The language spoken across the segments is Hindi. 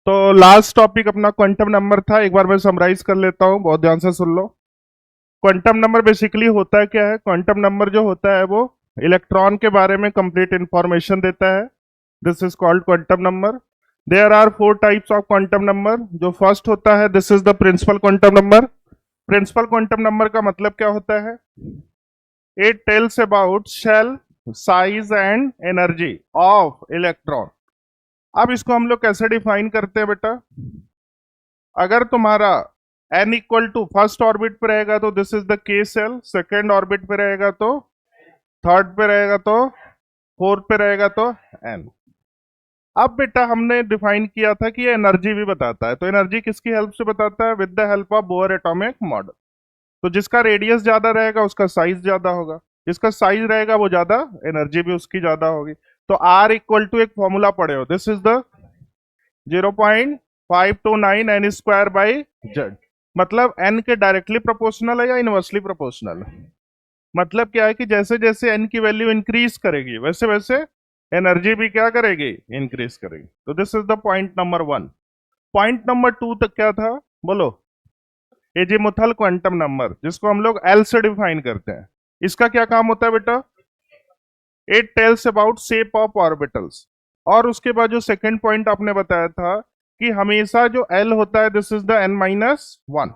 तो लास्ट टॉपिक अपना क्वांटम नंबर था। एक बार मैं समराइज कर लेता हूँ, बहुत ध्यान से सुन लो। क्वांटम नंबर बेसिकली होता है क्या है? क्वांटम नंबर जो होता है वो इलेक्ट्रॉन के बारे में कंप्लीट इंफॉर्मेशन देता है। This is called quantum number. There are four types of quantum number. जो फर्स्ट होता है, this is the principal quantum number. Principal quantum number का मतलब क्या होता है? It tells about shell size and energy of electron. अब इसको हम लोग कैसे डिफाइन करते हैं बेटा? अगर तुम्हारा n equal to first orbit पे रहेगा तो this is the K shell, second orbit पे रहेगा तो, थर्ड पे रहेगा तो, फोर्थ पे रहेगा तो n। अब बेटा हमने डिफाइन किया था कि ये एनर्जी भी बताता है। तो एनर्जी किसकी हेल्प से बताता है? With the help of bore atomic model. तो जिसका रेडियस ज्यादा रहेगा उसका साइज ज्यादा होगा, जिसका साइज रहेगा वो ज्यादा, एनर्जी भी उसकी ज्यादा होगी। तो आर इक्वल टू एक फॉर्मूला पढ़े हो, this is the 0.529 N square by Z. मतलब एन के डायरेक्टली प्रोपोर्शनल है या इनवर्सली प्रोपोर्शनल है? मतलब क्या है कि जैसे जैसे एन की वैल्यू इंक्रीज करेगी वैसे वैसे एनर्जी भी क्या करेगी? इंक्रीज करेगी। तो this is the point number one. Point number two तक क्या था? बोलो। एजीमुथल क्वांटम नंबर, जिसको हम लोग एल से डिफाइन करते हैं। इसका क्या काम होता है बेटा? It tells about shape of orbitals. और उसके बाद जो सेकंड पॉइंट आपने बताया था कि हमेशा जो एल होता है this is the N minus one.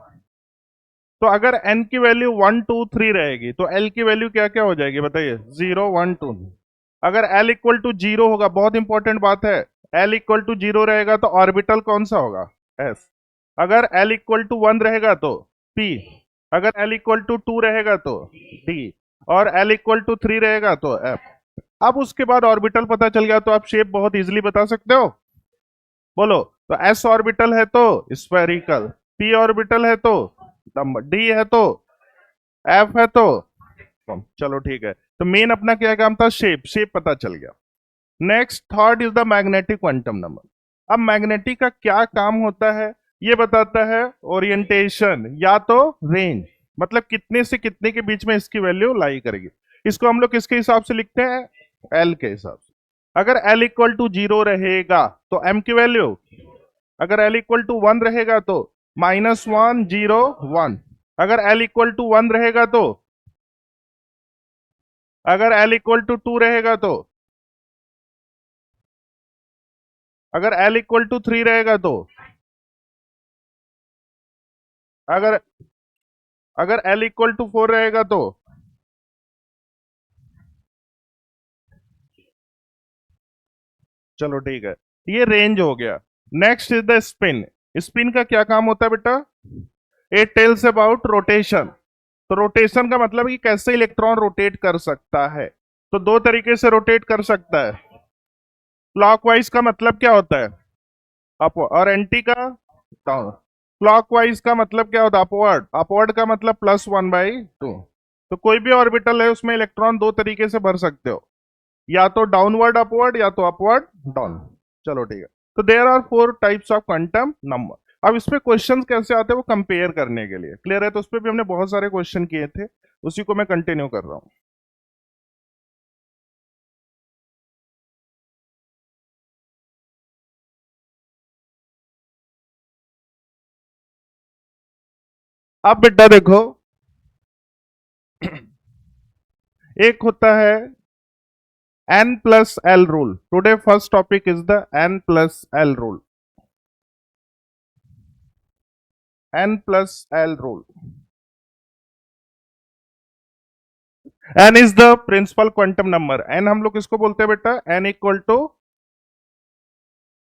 तो अगर एन की वैल्यू 1 2 3 रहेगी तो एल की वैल्यू क्या क्या हो जाएगी बताइए? 0 1 2। अगर एल इक्वल टू जीरो होगा, बहुत इंपॉर्टेंट बात है, एल इक्वल टू जीरो रहेगा तो ऑर्बिटल कौन सा होगा? एस। अगर एल इक्वल टू वन रहेगा तो पी। अगर एल इक्वल टू टू रहेगा तो डी। और एल इक्वल टू थ्री रहेगा तो एफ। अब उसके बाद ऑर्बिटल पता चल गया तो आप शेप बहुत इजीली बता सकते हो। बोलो। तो एस ऑर्बिटल है तो स्फेरिकल, पी ऑर्बिटल है तो नंबर, डी है तो, एफ है तो चलो ठीक है। तो मेन अपना क्या काम था? शेप। शेप पता चल गया। Next third is the magnetic quantum number. अब मैग्नेटिक का क्या काम होता है? ये बताता है ओरिएंटेशन या तो रेंज, मतलब कितने से कितने के बीच में इसकी वैल्यू लाई करेगी। इसको हम लोग किसके हिसाब से लिखते हैं? एल के हिसाब से। अगर एल इक्वल टू जीरो रहेगा तो एम की वैल्यू, अगर एल इक्वल टू वन रहेगा तो -1 0 1। अगर एल इक्वल टू वन रहेगा तो, अगर एल इक्वल टू टू रहेगा तो, अगर एल इक्वल टू थ्री रहेगा तो, अगर अगर एल इक्वल टू फोर रहेगा तो, चलो ठीक है। ये रेंज हो गया। Next is the spin. Spin का क्या काम होता है बेटा? It tells about rotation. तो रोटेशन का मतलब है कि कैसे इलेक्ट्रॉन रोटेट कर सकता है। तो दो तरीके से रोटेट कर सकता है। क्लॉकवाइज का मतलब क्या होता है? अपवर्ड। और एंटी का डाउन। क्लॉकवाइज का मतलब क्या होता है? अपवर्ड। अपवर्ड का मतलब +1/2। तो कोई भी ऑर्बिटल है उसमें इलेक्ट्रॉन दो तरीके से भर सकते हो, या तो डाउनवर्ड अपवर्ड या तो अपवर्ड डाउन। चलो ठीक है। तो there are four types of quantum number. अब इस पे क्वेश्चंस कैसे आते हैं वो कंपेयर करने के लिए क्लियर है। तो उस पर भी हमने बहुत सारे क्वेश्चन किए थे, उसी को मैं कंटिन्यू कर रहा हूं। अब बेटा देखो, एक होता है n plus L rule. Today first topic is the n plus L rule. n plus L rule. n is the principal quantum number. n हम लोग किसको बोलते हैं बेटा? n equal to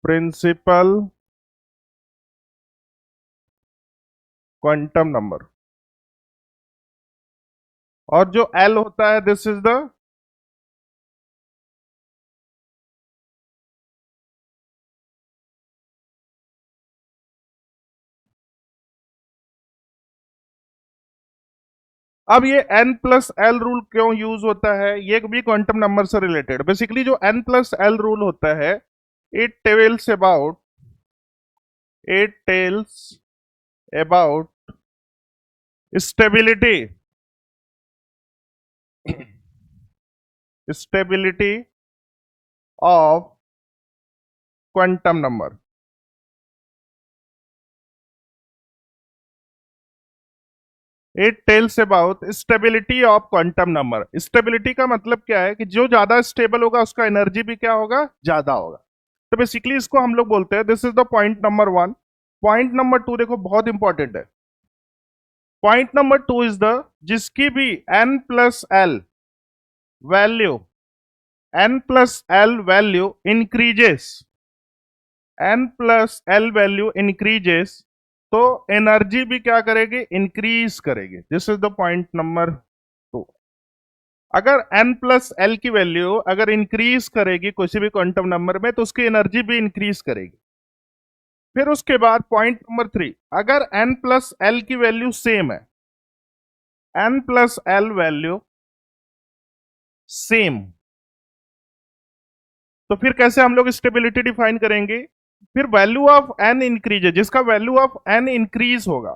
principal quantum number. और जो l होता है दिस इज द, अब ये n प्लस एल रूल क्यों यूज होता है? ये भी क्वांटम नंबर से रिलेटेड। बेसिकली जो n प्लस एल रूल होता है, it tells about, it tells about stability, stability of quantum number. It tells about stability of quantum number. Stability का मतलब क्या है कि जो ज्यादा स्टेबल होगा उसका एनर्जी भी क्या होगा, ज्यादा होगा। तो बेसिकली इसको हम लोग बोलते हैं, this is the point number one. Point number two देखो बहुत इंपॉर्टेंट है। Point number two is the, जिसकी भी n plus L value, n plus L value increases, n plus L value increases, तो एनर्जी भी क्या करेगी, इंक्रीज करेगी। This is the point number two. अगर n प्लस एल की वैल्यू अगर इंक्रीज करेगी किसी भी क्वांटम नंबर में, तो उसकी एनर्जी भी इंक्रीज करेगी। फिर उसके बाद पॉइंट नंबर थ्री, अगर n प्लस एल की वैल्यू सेम है, n plus L value same, तो फिर कैसे हम लोग स्टेबिलिटी डिफाइन करेंगे। फिर वैल्यू ऑफ n इंक्रीज है, जिसका वैल्यू ऑफ n इंक्रीज होगा,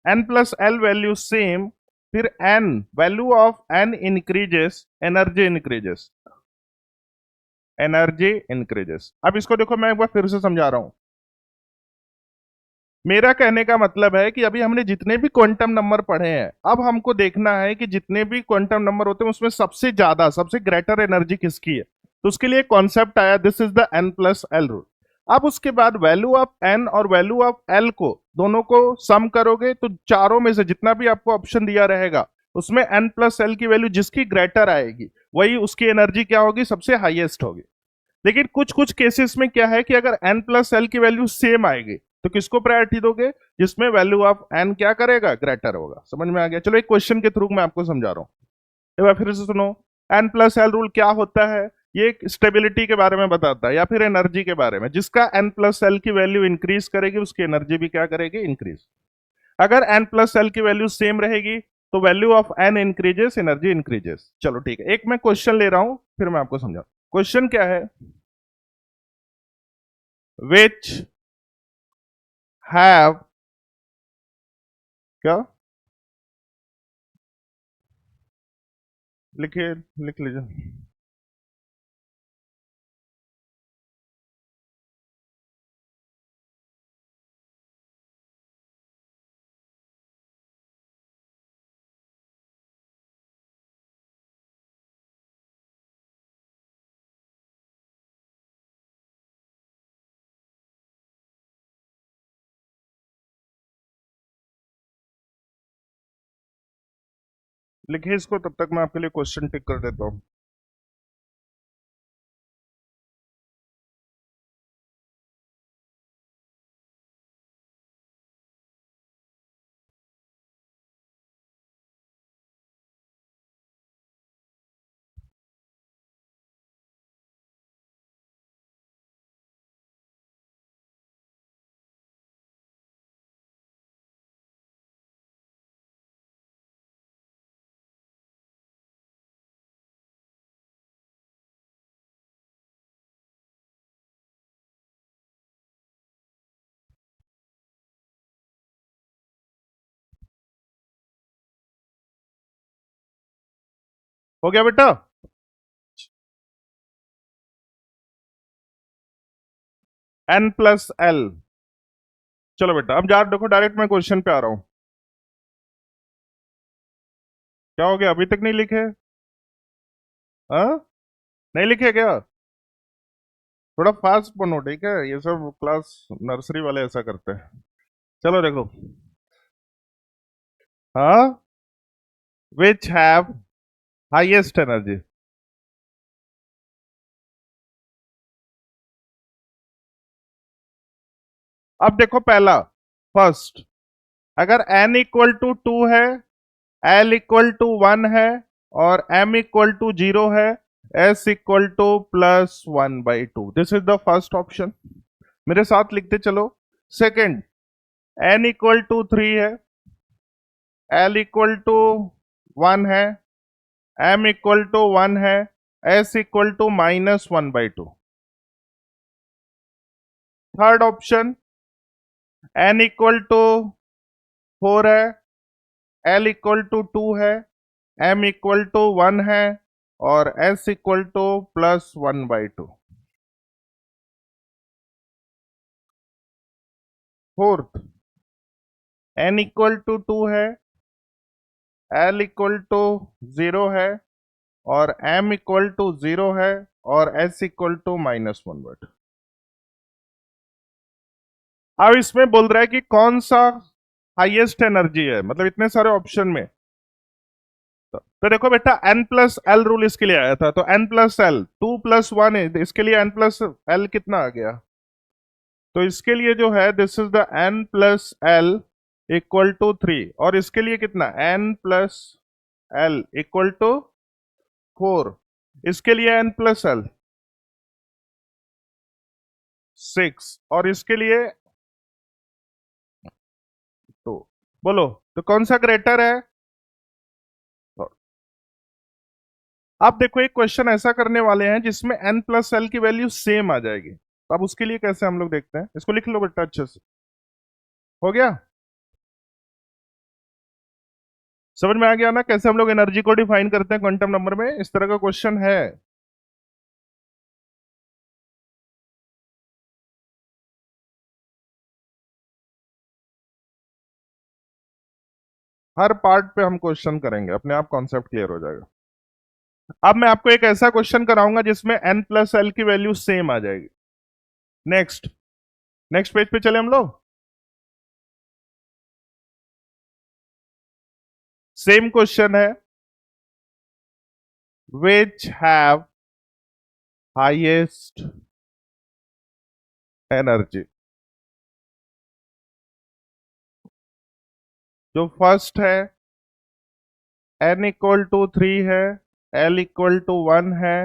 n plus L value same, फिर n value of n increases, energy increases, energy increases. अब इसको देखो, मैं एक बार फिर से समझा रहा हूं। मेरा कहने का मतलब है कि अभी हमने जितने भी क्वांटम नंबर पढ़े हैं, अब हमको देखना है कि जितने भी क्वांटम नंबर होते हैं उसमें सबसे ज्यादा, सबसे ग्रेटर एनर्जी किसकी है। तो उसके लिए कॉन्सेप्ट आया, this is the n plus L rule. अब उसके बाद वैल्यू ऑफ n और वैल्यू ऑफ l को, दोनों को सम करोगे तो चारों में से जितना भी आपको ऑप्शन दिया रहेगा उसमें n प्लस एल की वैल्यू जिसकी ग्रेटर आएगी वही उसकी एनर्जी क्या होगी, सबसे हाईएस्ट होगी। लेकिन कुछ कुछ केसेस में क्या है कि अगर n प्लस एल की वैल्यू सेम आएगी तो किसको प्रायोरिटी दोगे, जिसमें वैल्यू ऑफ n क्या करेगा, ग्रेटर होगा। समझ में आ गया। चलो एक क्वेश्चन के थ्रू मैं आपको समझा रहा हूं, एक बार फिर से सुनो। n प्लस एल रूल क्या होता है, ये स्टेबिलिटी के बारे में बताता है या फिर एनर्जी के बारे में। जिसका n प्लस एल की वैल्यू इंक्रीज करेगी उसकी एनर्जी भी क्या करेगी, इंक्रीज। अगर n प्लस एल की वैल्यू सेम रहेगी तो value of n increases, energy increases. चलो ठीक है, एक मैं क्वेश्चन ले रहा हूं फिर मैं आपको समझा। क्वेश्चन क्या है, which have, क्या लिखिए, लिख लीजिए। लिखिए इसको, तब तक मैं आपके लिए क्वेश्चन टिक कर देता हूँ। हो गया बेटा, n प्लस एल। चलो बेटा अब जा देखो, डायरेक्ट मैं क्वेश्चन पे आ रहा हूँ। क्या हो गया, अभी तक नहीं लिखे? हाँ, नहीं लिखे क्या? थोड़ा फास्ट बनो, ठीक है, ये सब क्लास नर्सरी वाले ऐसा करते हैं। चलो देखो, हाँ, विच हैव हाईएस्ट एनर्जी। अब देखो पहला, फर्स्ट, अगर n इक्वल टू टू है, l इक्वल टू वन है और m इक्वल टू जीरो है, s equal to plus one by two, this is the first option. मेरे साथ लिखते चलो। Second, n equal to three है, l इक्वल टू वन है, m इक्वल टू वन है, s equal to minus one by two. Third option, n equal to four है, l इक्वल टू टू है, m इक्वल टू वन है और s equal to plus one by two. Fourth, n equal to two है, L इक्वल टू 0 है और M इक्वल टू 0 है और S इक्वल टू -1 वोल्ट। अब इसमें बोल रहा है कि कौन सा हाईएस्ट एनर्जी है, मतलब इतने सारे ऑप्शन में। तो देखो बेटा, N प्लस एल रूल इसके लिए आया था, तो N प्लस एल 2 + 1 है, इसके लिए N प्लस एल कितना आ गया? तो इसके लिए जो है this is the N plus L equal to 3, और इसके लिए कितना? N plus L equal to 4, इसके लिए N प्लस एल 6, और इसके लिए 2। बोलो तो कौन सा ग्रेटर है? अब देखो, एक क्वेश्चन ऐसा करने वाले हैं जिसमें N प्लस एल की वैल्यू सेम आ जाएगी, तो अब उसके लिए कैसे हम लोग देखते हैं, इसको लिख लो बेटा अच्छे से। हो गया? समझ में आ गया ना कैसे हम लोग एनर्जी को डिफाइन करते हैं क्वांटम नंबर में? इस तरह का क्वेश्चन है। हर पार्ट पे हम क्वेश्चन करेंगे, अपने आप कॉन्सेप्ट क्लियर हो जाएगा। अब मैं आपको एक ऐसा क्वेश्चन कराऊंगा जिसमें N प्लस एल की वैल्यू सेम आ जाएगी। नेक्स्ट नेक्स्ट पेज पे चले हम लोग। सेम क्वेश्चन है, विच हैव हाईएस्ट एनर्जी। जो फर्स्ट है N इक्वल टू 3 है, L इक्वल टू 1 है,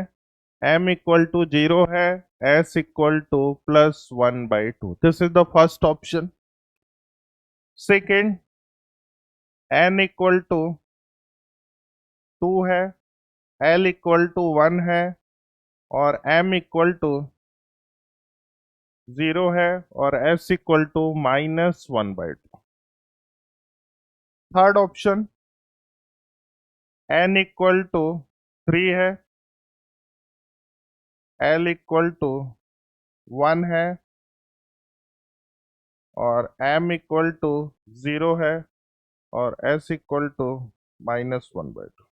M इक्वल टू 0 है, S equal to +1/2। This is the first option. Second, N equal to 2 है, L इक्वल टू 1 है और M इक्वल टू 0 है और S equal to -1/2। Third option, N equal to 3 है, L इक्वल टू 1 है और M इक्वल टू 0 है और S equal to -1/2।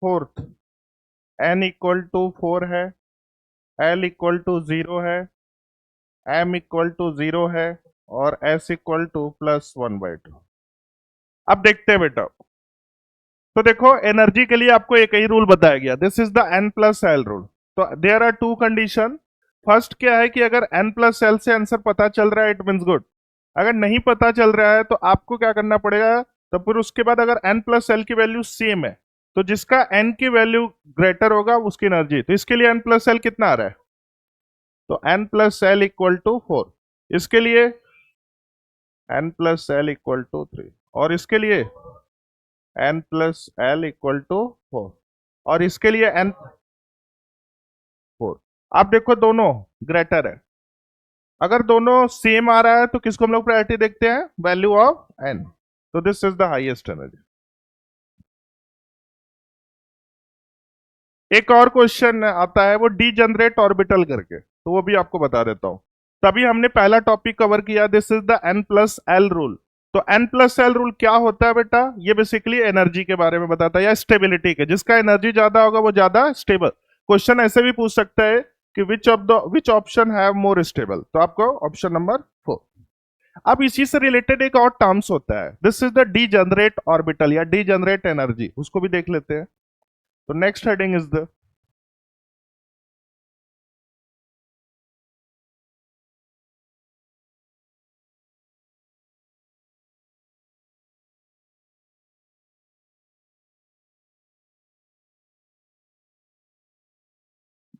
Fourth, N equal to 4 है, L इक्वल टू 0 है, M इक्वल टू 0 है और S इक्वल टू +1/2। अब देखते हैं बेटा, तो देखो एनर्जी के लिए आपको एक ही रूल बताया गया, this is the N plus L rule. तो there are two condition. First क्या है कि अगर N प्लस एल से आंसर पता चल रहा है इट मीन्स गुड। अगर नहीं पता चल रहा है तो आपको क्या करना पड़ेगा? तो फिर उसके बाद अगर N प्लस एल की वैल्यू सेम है तो जिसका N की वैल्यू ग्रेटर होगा उसकी एनर्जी। तो इसके लिए N प्लस एल कितना आ रहा है? तो N plus L equal to 4, इसके लिए N plus L equal to 3 और इसके लिए N plus L equal to 4 और इसके लिए N 4। आप देखो दोनों ग्रेटर है। अगर दोनों सेम आ रहा है तो किसको हम लोग प्रायोरिटी देखते हैं? Value of N। तो this is the highest energy. एक और क्वेश्चन आता है वो डीजनरेट ऑर्बिटल करके, तो वो भी आपको बता देता हूं। तभी हमने पहला टॉपिक कवर किया, this is the N plus L rule. तो N प्लस एल रूल क्या होता है बेटा? ये बेसिकली एनर्जी के बारे में बताता है या स्टेबिलिटी के, जिसका एनर्जी ज्यादा होगा वो ज्यादा स्टेबल। क्वेश्चन ऐसे भी पूछ सकता है कि which option have more stable, तो आपको ऑप्शन नंबर 4। अब इसी से रिलेटेड एक और टर्म्स होता है, this is the degenerate orbital या डीजनरेट एनर्जी, उसको भी देख लेते हैं। तो next heading is the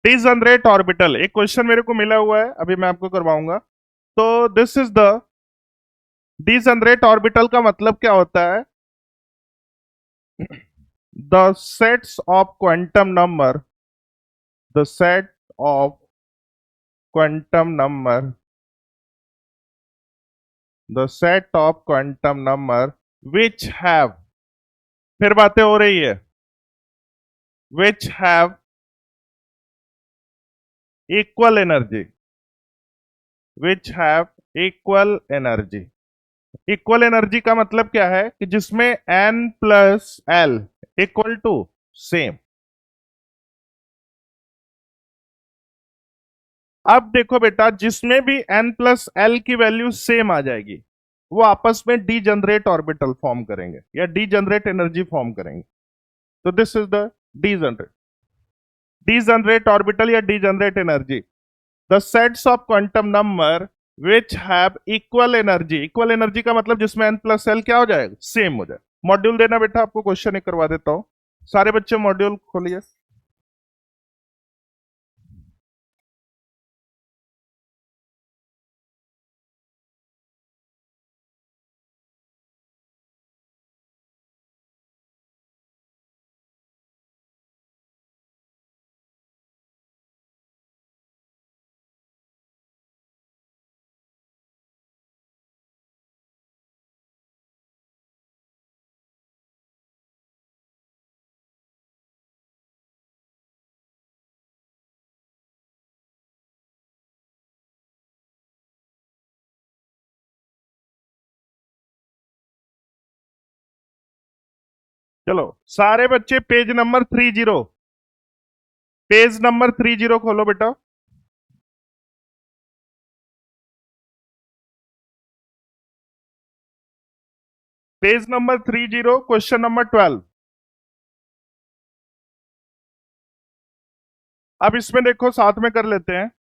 degenerate orbital. एक क्वेश्चन मेरे को मिला हुआ है, अभी मैं आपको करवाऊंगा। तो this is the degenerate orbital का मतलब क्या होता है? The sets of quantum number, the set of quantum number, the set of quantum number which have, फिर बातें हो रही है, which have equal energy, which have equal energy. Equal energy का मतलब क्या है कि जिसमें N plus L equal to same. अब देखो बेटा, जिसमें भी एन प्लस एल की वैल्यू सेम आ जाएगी, वो आपस में डीजनरेट ऑर्बिटल फॉर्म करेंगे या डीजनरेट एनर्जी फॉर्म करेंगे। तो this is the degenerate degenerate orbital या degenerate energy. The sets of quantum number which have equal energy का मतलब जिसमें एन प्लस एल क्या हो जाएगा, सेम हो जाए। मॉड्यूल देना बेटा, आपको क्वेश्चन एक करवा देता हूं। सारे बच्चे मॉड्यूल खोलिए। चलो सारे बच्चे पेज नंबर 30 खोलो बेटा। Page number 30, question number 12। अब इसमें देखो, साथ में कर लेते हैं।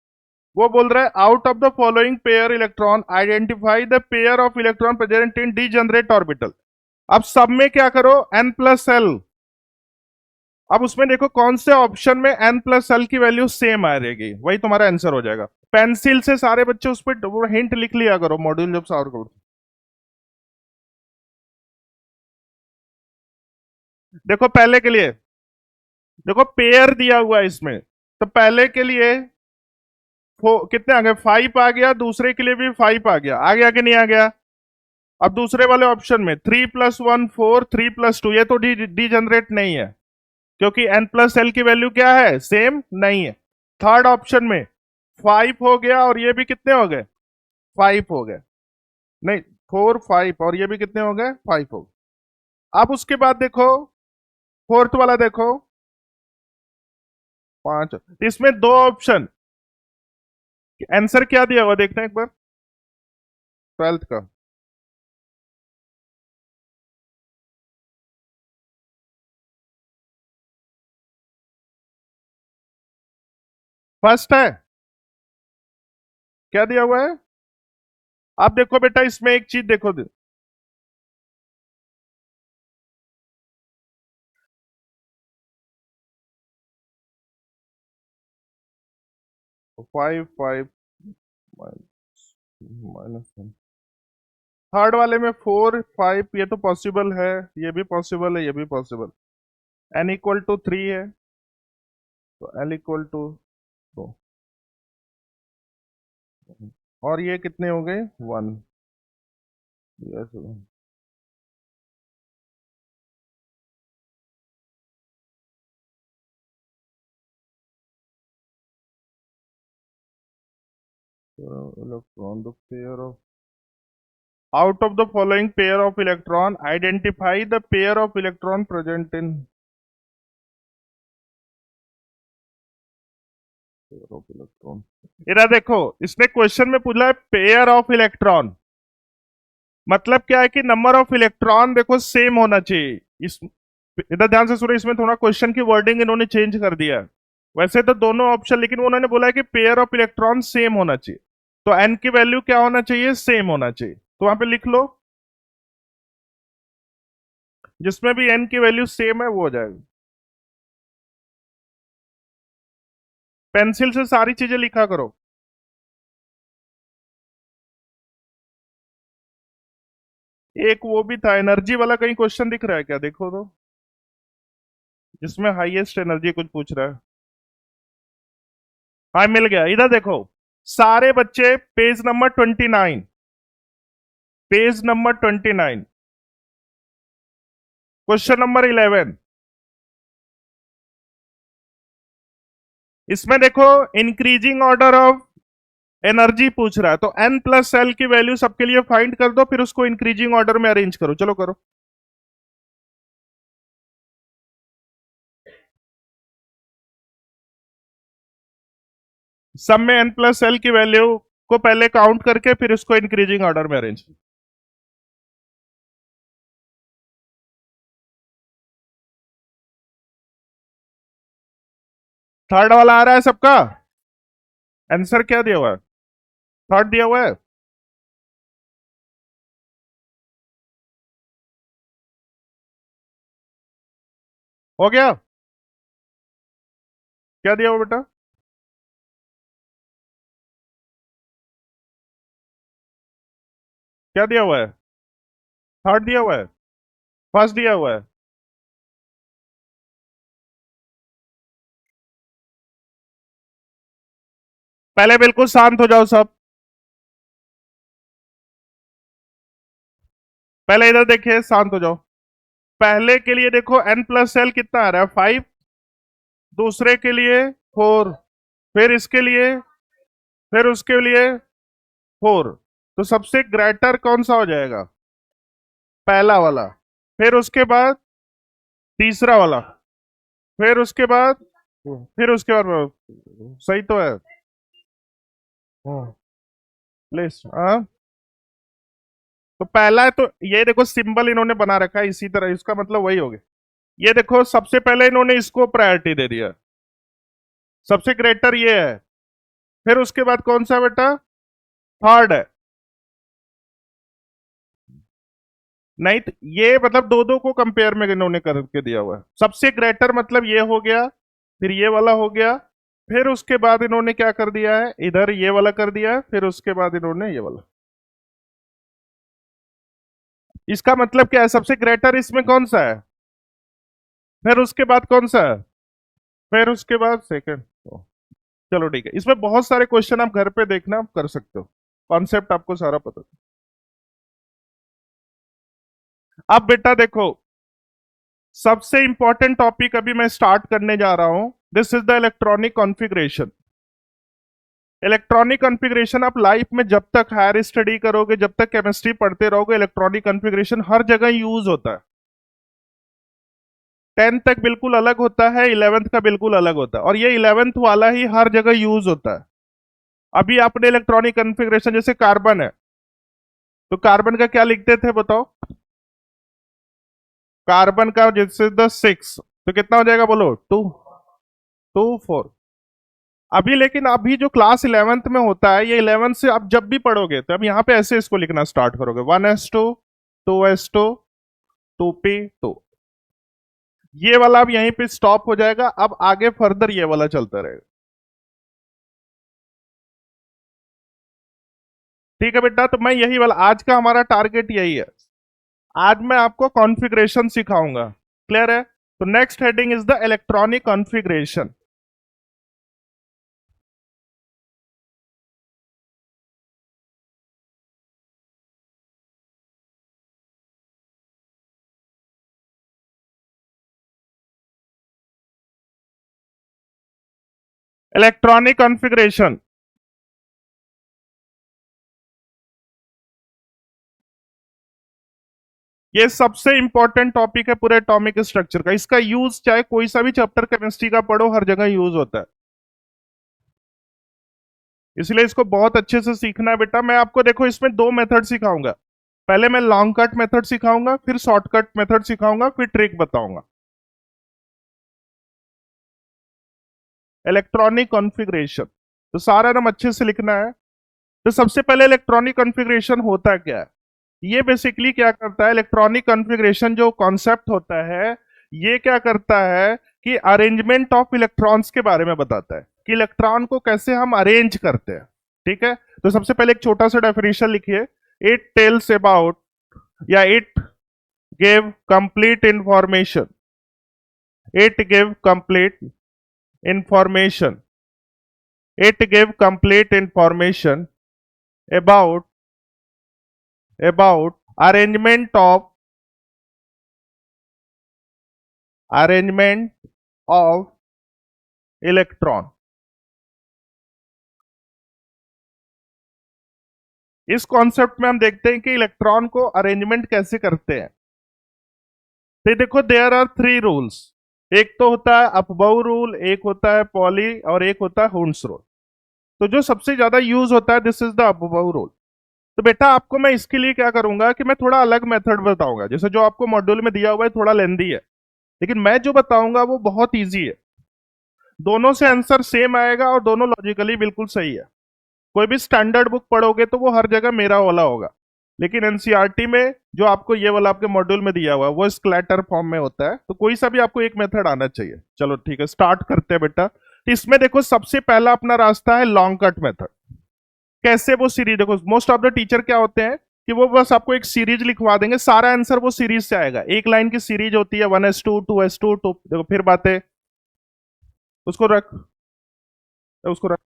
वो बोल रहा है out of the following pair electron identify the pair of electron present in degenerate orbital. अब सब में क्या करो, एन प्लस एल। अब उसमें देखो कौन से ऑप्शन में एन प्लस एल की वैल्यू सेम आ रहेगी, वही तुम्हारा आंसर हो जाएगा। पेंसिल से सारे बच्चे उस पर हिंट लिख लिया करो मॉड्यूल जब सॉल्व करो। देखो पहले के लिए, देखो पेयर दिया हुआ है इसमें, तो पहले के लिए कितने आ गए, 5 आ गया, दूसरे के लिए भी 5 आ गया कि नहीं आ गया। अब दूसरे वाले ऑप्शन में 3+1 4, 3+2, ये तो डी जनरेट नहीं है, क्योंकि एन प्लस एल की वैल्यू क्या है, सेम नहीं है। थर्ड ऑप्शन में 5 हो गया, और ये भी कितने हो गए, 5 हो गए। नहीं, 4 5, और ये भी कितने हो गए, 5 हो गए। अब उसके बाद देखो, फोर्थ वाला देखो, 5। इसमें दो ऑप्शन, आंसर क्या दिया हुआ देखना एक बार, 12th का। फर्स्ट है, क्या दिया हुआ है। आप देखो बेटा, इसमें एक चीज देखो, 5 5 माइनस 1। थर्ड वाले में 4 5, ये तो पॉसिबल है, ये भी पॉसिबल है, ये भी पॉसिबल। एन इक्वल टू 3 है, तो एल इक्वल टू 2, और ये कितने हो गए, 1। Yes, electron the pair of out of the following pair of electron identify the pair of electron present in pair of electron. इधर देखो, इसने क्वेश्चन में पूछा है पेयर ऑफ इलेक्ट्रॉन, मतलब क्या है कि नंबर ऑफ इलेक्ट्रॉन देखो सेम होना चाहिए। इस इधर ध्यान से सुनो, इसमें थोड़ा क्वेश्चन की वर्डिंग इन्होंने चेंज कर दिया है। वैसे तो दोनों ऑप्शन, लेकिन उन्होंने बोला है कि पेयर ऑफ इलेक्ट्रॉन सेम होना चाहिए, तो एन की वैल्यू क्या होना चाहिए, सेम होना चाहिए। तो वहां पे लिख लो, जिसमें भी एन की वैल्यू सेम है वो हो जाएगा। पेंसिल से सारी चीजें लिखा करो। एक वो भी था एनर्जी वाला, कहीं क्वेश्चन दिख रहा है क्या, देखो तो, जिसमें हाईएस्ट एनर्जी कुछ पूछ रहा है। हाँ मिल गया, इधर देखो, सारे बच्चे पेज नंबर 29, क्वेश्चन नंबर 11। इसमें देखो, इंक्रीजिंग ऑर्डर ऑफ एनर्जी पूछ रहा है, तो n प्लस एल की वैल्यू सबके लिए फाइंड कर दो, फिर उसको इंक्रीजिंग ऑर्डर में अरेंज करो। चलो करो। सब में n प्लस एल की वैल्यू को पहले काउंट करके फिर उसको इंक्रीजिंग ऑर्डर में अरेंज। थर्ड वाला आ रहा है सबका? आंसर क्या दिया हुआ है? थर्ड दिया हुआ है। हो गया? क्या दिया हुआ बेटा? क्या दिया हुआ है? थर्ड दिया हुआ है। फर्स्ट दिया हुआ है। पहले बिल्कुल शांत हो जाओ सब। पहले इधर देखिए, शांत हो जाओ। पहले के लिए देखो n प्लस एल कितना आ रहा है? 5। दूसरे के लिए 4। फिर इसके लिए, फिर उसके लिए 4। तो सबसे ग्रेटर कौन सा हो जाएगा? पहला वाला। फिर उसके बाद तीसरा वाला। फिर उसके बाद, फिर उसके बाद, सही तो है। प्लीज हाँ। तो पहला है, तो ये देखो सिंबल इन्होंने बना रखा है इसी तरह, इसका मतलब वही हो गया। ये देखो सबसे पहले इन्होंने इसको प्रायोरिटी दे दिया, सबसे ग्रेटर ये है। फिर उसके बाद कौन सा बेटा? थर्ड है। नहीं तो ये मतलब दो दो को कंपेयर में इन्होंने करके दिया हुआ है। सबसे ग्रेटर मतलब ये हो गया, फिर ये वाला हो गया, फिर उसके बाद इन्होंने क्या कर दिया है, इधर ये वाला कर दिया है, फिर उसके बाद इन्होंने ये वाला। इसका मतलब क्या है? सबसे ग्रेटर इसमें कौन सा है? फिर उसके बाद कौन सा है? फिर उसके बाद सेकंड। चलो ठीक है, इसमें बहुत सारे क्वेश्चन आप घर पे देखना, आप कर सकते हो। कॉन्सेप्ट आपको सारा पता। अब बेटा देखो, सबसे इंपॉर्टेंट टॉपिक अभी मैं स्टार्ट करने जा रहा हूं। This is the electronic configuration. Electronic configuration आप लाइफ में जब तक हायर स्टडी करोगे, जब तक केमिस्ट्री पढ़ते रहोगे, इलेक्ट्रॉनिक कॉन्फ़िगरेशन हर जगह यूज होता है। 10th तक बिल्कुल अलग होता है, 11th का बिल्कुल अलग होता है, और ये 11th वाला ही हर जगह यूज होता है। अभी आपने इलेक्ट्रॉनिक कॉन्फ़िगरेशन, जैसे कार्बन है, तो कार्बन का क्या लिखते थे बताओ? कार्बन का जैसे 6, तो कितना हो जाएगा बोलो? 2। 2 4। अभी लेकिन अभी जो क्लास 11th में होता है, ये 11th से आप जब भी पढ़ोगे तो अब यहाँ पे ऐसे इसको लिखना स्टार्ट करोगे, 1s2, 2s2, 2p2। ये वाला अब यहीं पे स्टॉप हो जाएगा, अब आगे फर्दर ये वाला चलता रहेगा। ठीक है बेटा, तो मैं यही वाला, आज का हमारा टारगेट यही है। आज मैं आपको कॉन्फ़िगरेशन सिखाऊंगा। क्लियर है? तो next heading is the electronic configuration. Electronic configuration ये सबसे इंपॉर्टेंट टॉपिक है पूरे एटॉमिक स्ट्रक्चर का। इसका यूज चाहे कोई सा भी चैप्टर केमिस्ट्री का पढ़ो, हर जगह यूज होता है। इसलिए इसको बहुत अच्छे से सीखना है बेटा। मैं आपको देखो इसमें दो मेथड सिखाऊंगा। पहले मैं लॉन्ग कट मेथड सिखाऊंगा, फिर शॉर्टकट मेथड सिखाऊंगा, फिर ट्रिक बताऊंगा। इलेक्ट्रॉनिक कॉन्फ़िगरेशन, तो सारा नाम अच्छे से लिखना है। तो सबसे पहले इलेक्ट्रॉनिक कॉन्फ़िगरेशन होता क्या है? ये बेसिकली क्या करता है, इलेक्ट्रॉनिक कॉन्फ़िगरेशन जो कॉन्सेप्ट होता है, ये क्या करता है कि अरेंजमेंट ऑफ इलेक्ट्रॉन्स के बारे में बताता है, कि इलेक्ट्रॉन को कैसे हम अरेंज करते हैं। ठीक है? तो सबसे पहले एक छोटा सा डेफिनेशन लिखिए। इट टेल्स अबाउट, या it give complete information, it give complete information, it give complete information about about arrangement of electron। इस कॉन्सेप्ट में हम देखते हैं कि इलेक्ट्रॉन को अरेंजमेंट कैसे करते हैं। तो देखो, देयर आर थ्री रूल्स। एक तो होता है अपबाउ रूल, एक होता है पॉली, और एक होता है हुंस रूल। तो जो सबसे ज्यादा यूज होता है, दिस इज द अपबाउ रूल। तो बेटा आपको मैं इसके लिए क्या करूंगा कि मैं थोड़ा अलग मेथड बताऊंगा। जैसे जो आपको मॉड्यूल में दिया हुआ है थोड़ा लेंदी है, लेकिन मैं जो बताऊंगा वो बहुत ईजी है। दोनों से आंसर सेम आएगा और दोनों लॉजिकली बिल्कुल सही है। कोई भी स्टैंडर्ड बुक पढ़ोगे तो वो हर जगह मेरा वाला होगा, लेकिन एनसीईआरटी में जो आपको ये वाला आपके मॉड्यूल में दिया हुआ है वो स्क्लैटर फॉर्म में होता है। तो कोई सा भी आपको एक मेथड आना चाहिए। चलो ठीक है, स्टार्ट करते हैं बेटा। तो इसमें देखो, सबसे पहला अपना रास्ता है लॉन्ग कट मेथड। कैसे? वो सीरीज देखो, मोस्ट ऑफ द टीचर क्या होते हैं कि वो बस आपको एक सीरीज लिखवा देंगे, सारा आंसर वो सीरीज से आएगा। एक लाइन की सीरीज होती है 1s2 2s2 टू, देखो फिर बातें। उसको रख, उसको रख।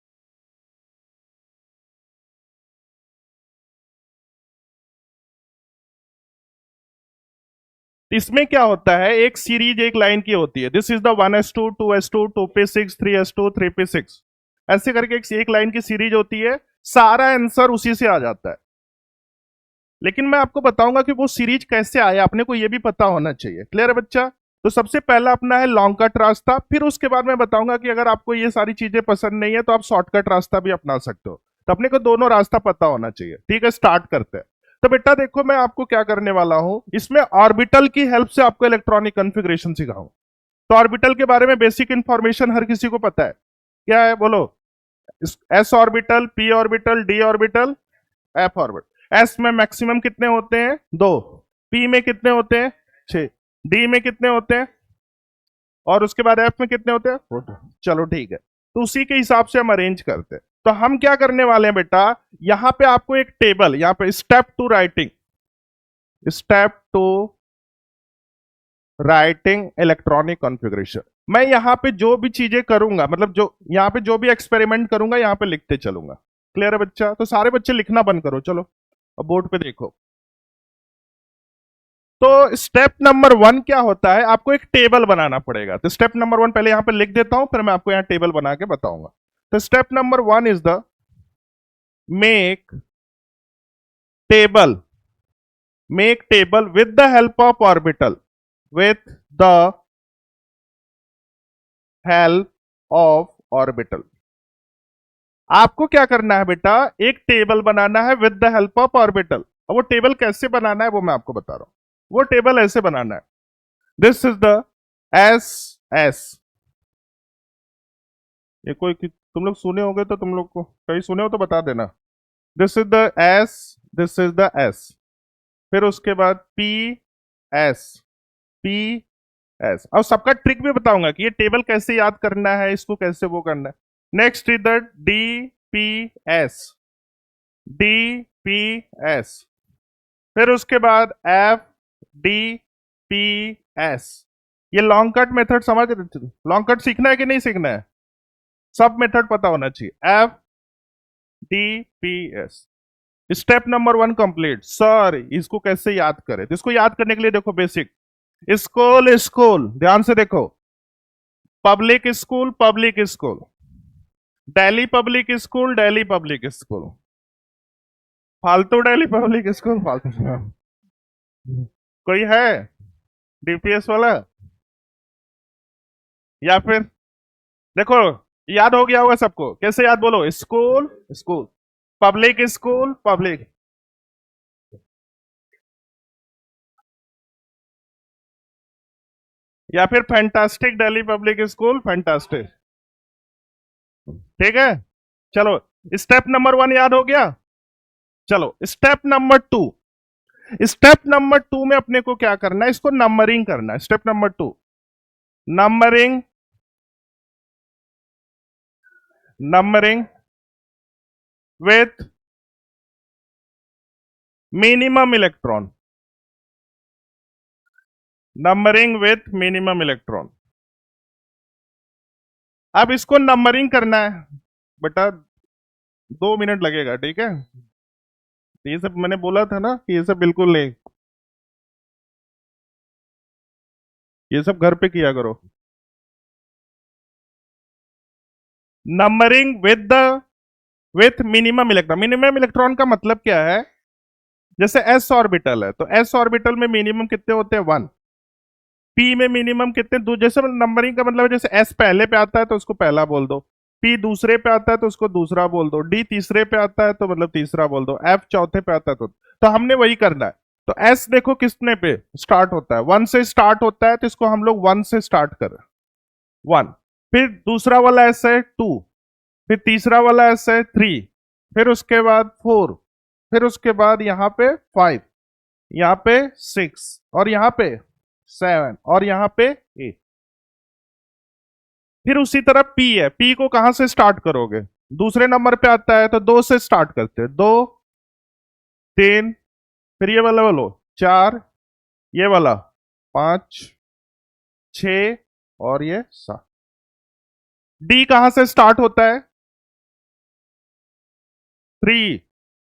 इसमें क्या होता है, एक सीरीज एक लाइन की होती है। This is the 1s2 2s2 2p6 3s2 3p6, ऐसे करके एक लाइन की सीरीज होती है। सारा आंसर उसी से आ जाता है। लेकिन मैं आपको बताऊंगा कि वो सीरीज कैसे आया, अपने को ये भी पता होना चाहिए। क्लियर है बच्चा? तो सबसे पहला अपना है लॉन्ग कट रास्ता। फिर उसके बाद मैं बताऊंगा कि अगर आपको ये सारी चीजें पसंद नहीं है तो आप शॉर्टकट रास्ता भी अपना सकते हो। तो अपने को दोनों रास्ता पता होना चाहिए। ठीक है, स्टार्ट करते हैं। तो बेटा देखो, मैं आपको क्या करने वाला हूं, इसमें ऑर्बिटल की हेल्प से आपको इलेक्ट्रॉनिक कॉन्फ़िगरेशन सिखाऊं। तो ऑर्बिटल के बारे में बेसिक इंफॉर्मेशन हर किसी को पता है। क्या है बोलो? S orbital, P orbital, D orbital, F orbital. S में मैक्सिमम कितने होते हैं? दो। पी में कितने होते हैं? छह। डी में कितने होते हैं? और उसके बाद एफ में कितने होते हैं? चलो ठीक है, तो उसी के हिसाब से हम अरेंज करते हैं। तो हम क्या करने वाले हैं बेटा, यहां पे आपको एक टेबल, यहां पे step to writing, step to writing electronic configuration. मैं यहां पे जो भी चीजें करूंगा, मतलब जो यहां पे जो भी एक्सपेरिमेंट करूंगा, यहां पे लिखते चलूंगा। क्लियर है बच्चा? तो सारे बच्चे लिखना बंद करो, चलो अब बोर्ड पे देखो। तो स्टेप नंबर वन क्या होता है, आपको एक टेबल बनाना पड़ेगा। तो स्टेप नंबर वन पहले यहां पे लिख देता हूं, फिर मैं आपको यहां टेबल बना के बताऊंगा। तो step number one is the make table, make table with the help of orbital, with the help of orbital. आपको क्या करना है बेटा, एक टेबल बनाना है with the help of orbital. अब वो टेबल कैसे बनाना है वो मैं आपको बता रहा हूं। वो टेबल ऐसे बनाना है, this is the S S. ये कोई तुम लोग सुने होंगे तो तुम लोग को कहीं सुने हो तो बता देना। This is the S, this is the S. फिर उसके बाद पी एस, पी एस। और सबका ट्रिक भी बताऊंगा कि ये टेबल कैसे याद करना है, इसको कैसे वो करना है। Next is the D P S, D P S. फिर उसके बाद एफ डी पी एस। ये लॉन्ग कट मेथड समझ रहे? लॉन्ग कट सीखना है कि नहीं सीखना है? सब मेथड पता होना चाहिए। F D P S. Step number one complete. Sir इसको कैसे याद करें? तो इसको याद करने के लिए देखो बेसिक, स्कूल स्कूल, ध्यान से देखो। Public school, public school, Delhi public school, Delhi public school. फालतू दिल्ली पब्लिक स्कूल, फालतू। कोई है डीपीएस वाला? या फिर देखो, याद हो गया होगा सबको। कैसे याद? बोलो, school school, public school public, या फिर fantastic Delhi public school, fantastic. ठीक है, चलो स्टेप नंबर वन याद हो गया। चलो step number two. Step number two में अपने को क्या करना है, इसको नंबरिंग करना है। Step number two, numbering, numbering with minimum electron, numbering with minimum electron. अब इसको नंबरिंग करना है बेटा, 2 मिनट लगेगा, ठीक है? तो ये सब मैंने बोला था ना कि ये सब बिल्कुल नहीं, ये सब घर पे किया करो। Numbering with the with minimum electron का मतलब क्या है? जैसे एस ऑर्बिटल है तो एस ऑर्बिटल में मिनिमम कितने होते हैं? 1। पी में मिनिमम कितने? जैसे नंबरिंग का मतलब है, जैसे एस पहले पे आता है तो उसको पहला बोल दो, पी दूसरे पे आता है तो उसको दूसरा बोल दो, डी तीसरे पे आता है तो मतलब तीसरा बोल दो, एफ चौथे पे आता है तो हमने वही करना है। तो एस देखो कितने पे स्टार्ट होता है? 1 से स्टार्ट होता है, तो इसको हम लोग 1 से स्टार्ट कर 1। फिर दूसरा वाला एस है 2, फिर तीसरा वाला एस है 3, फिर उसके बाद 4, फिर उसके बाद यहाँ पे 5, यहाँ पे 6, और यहाँ पे 7, और यहाँ पे 8। फिर उसी तरह पी है, पी को कहां से स्टार्ट करोगे? दूसरे नंबर पे आता है तो 2 से स्टार्ट करते हैं, 2, 3, फिर ये वाला बोलो 4, ये वाला 5, 6, और ये 7। डी कहां से स्टार्ट होता है? 3,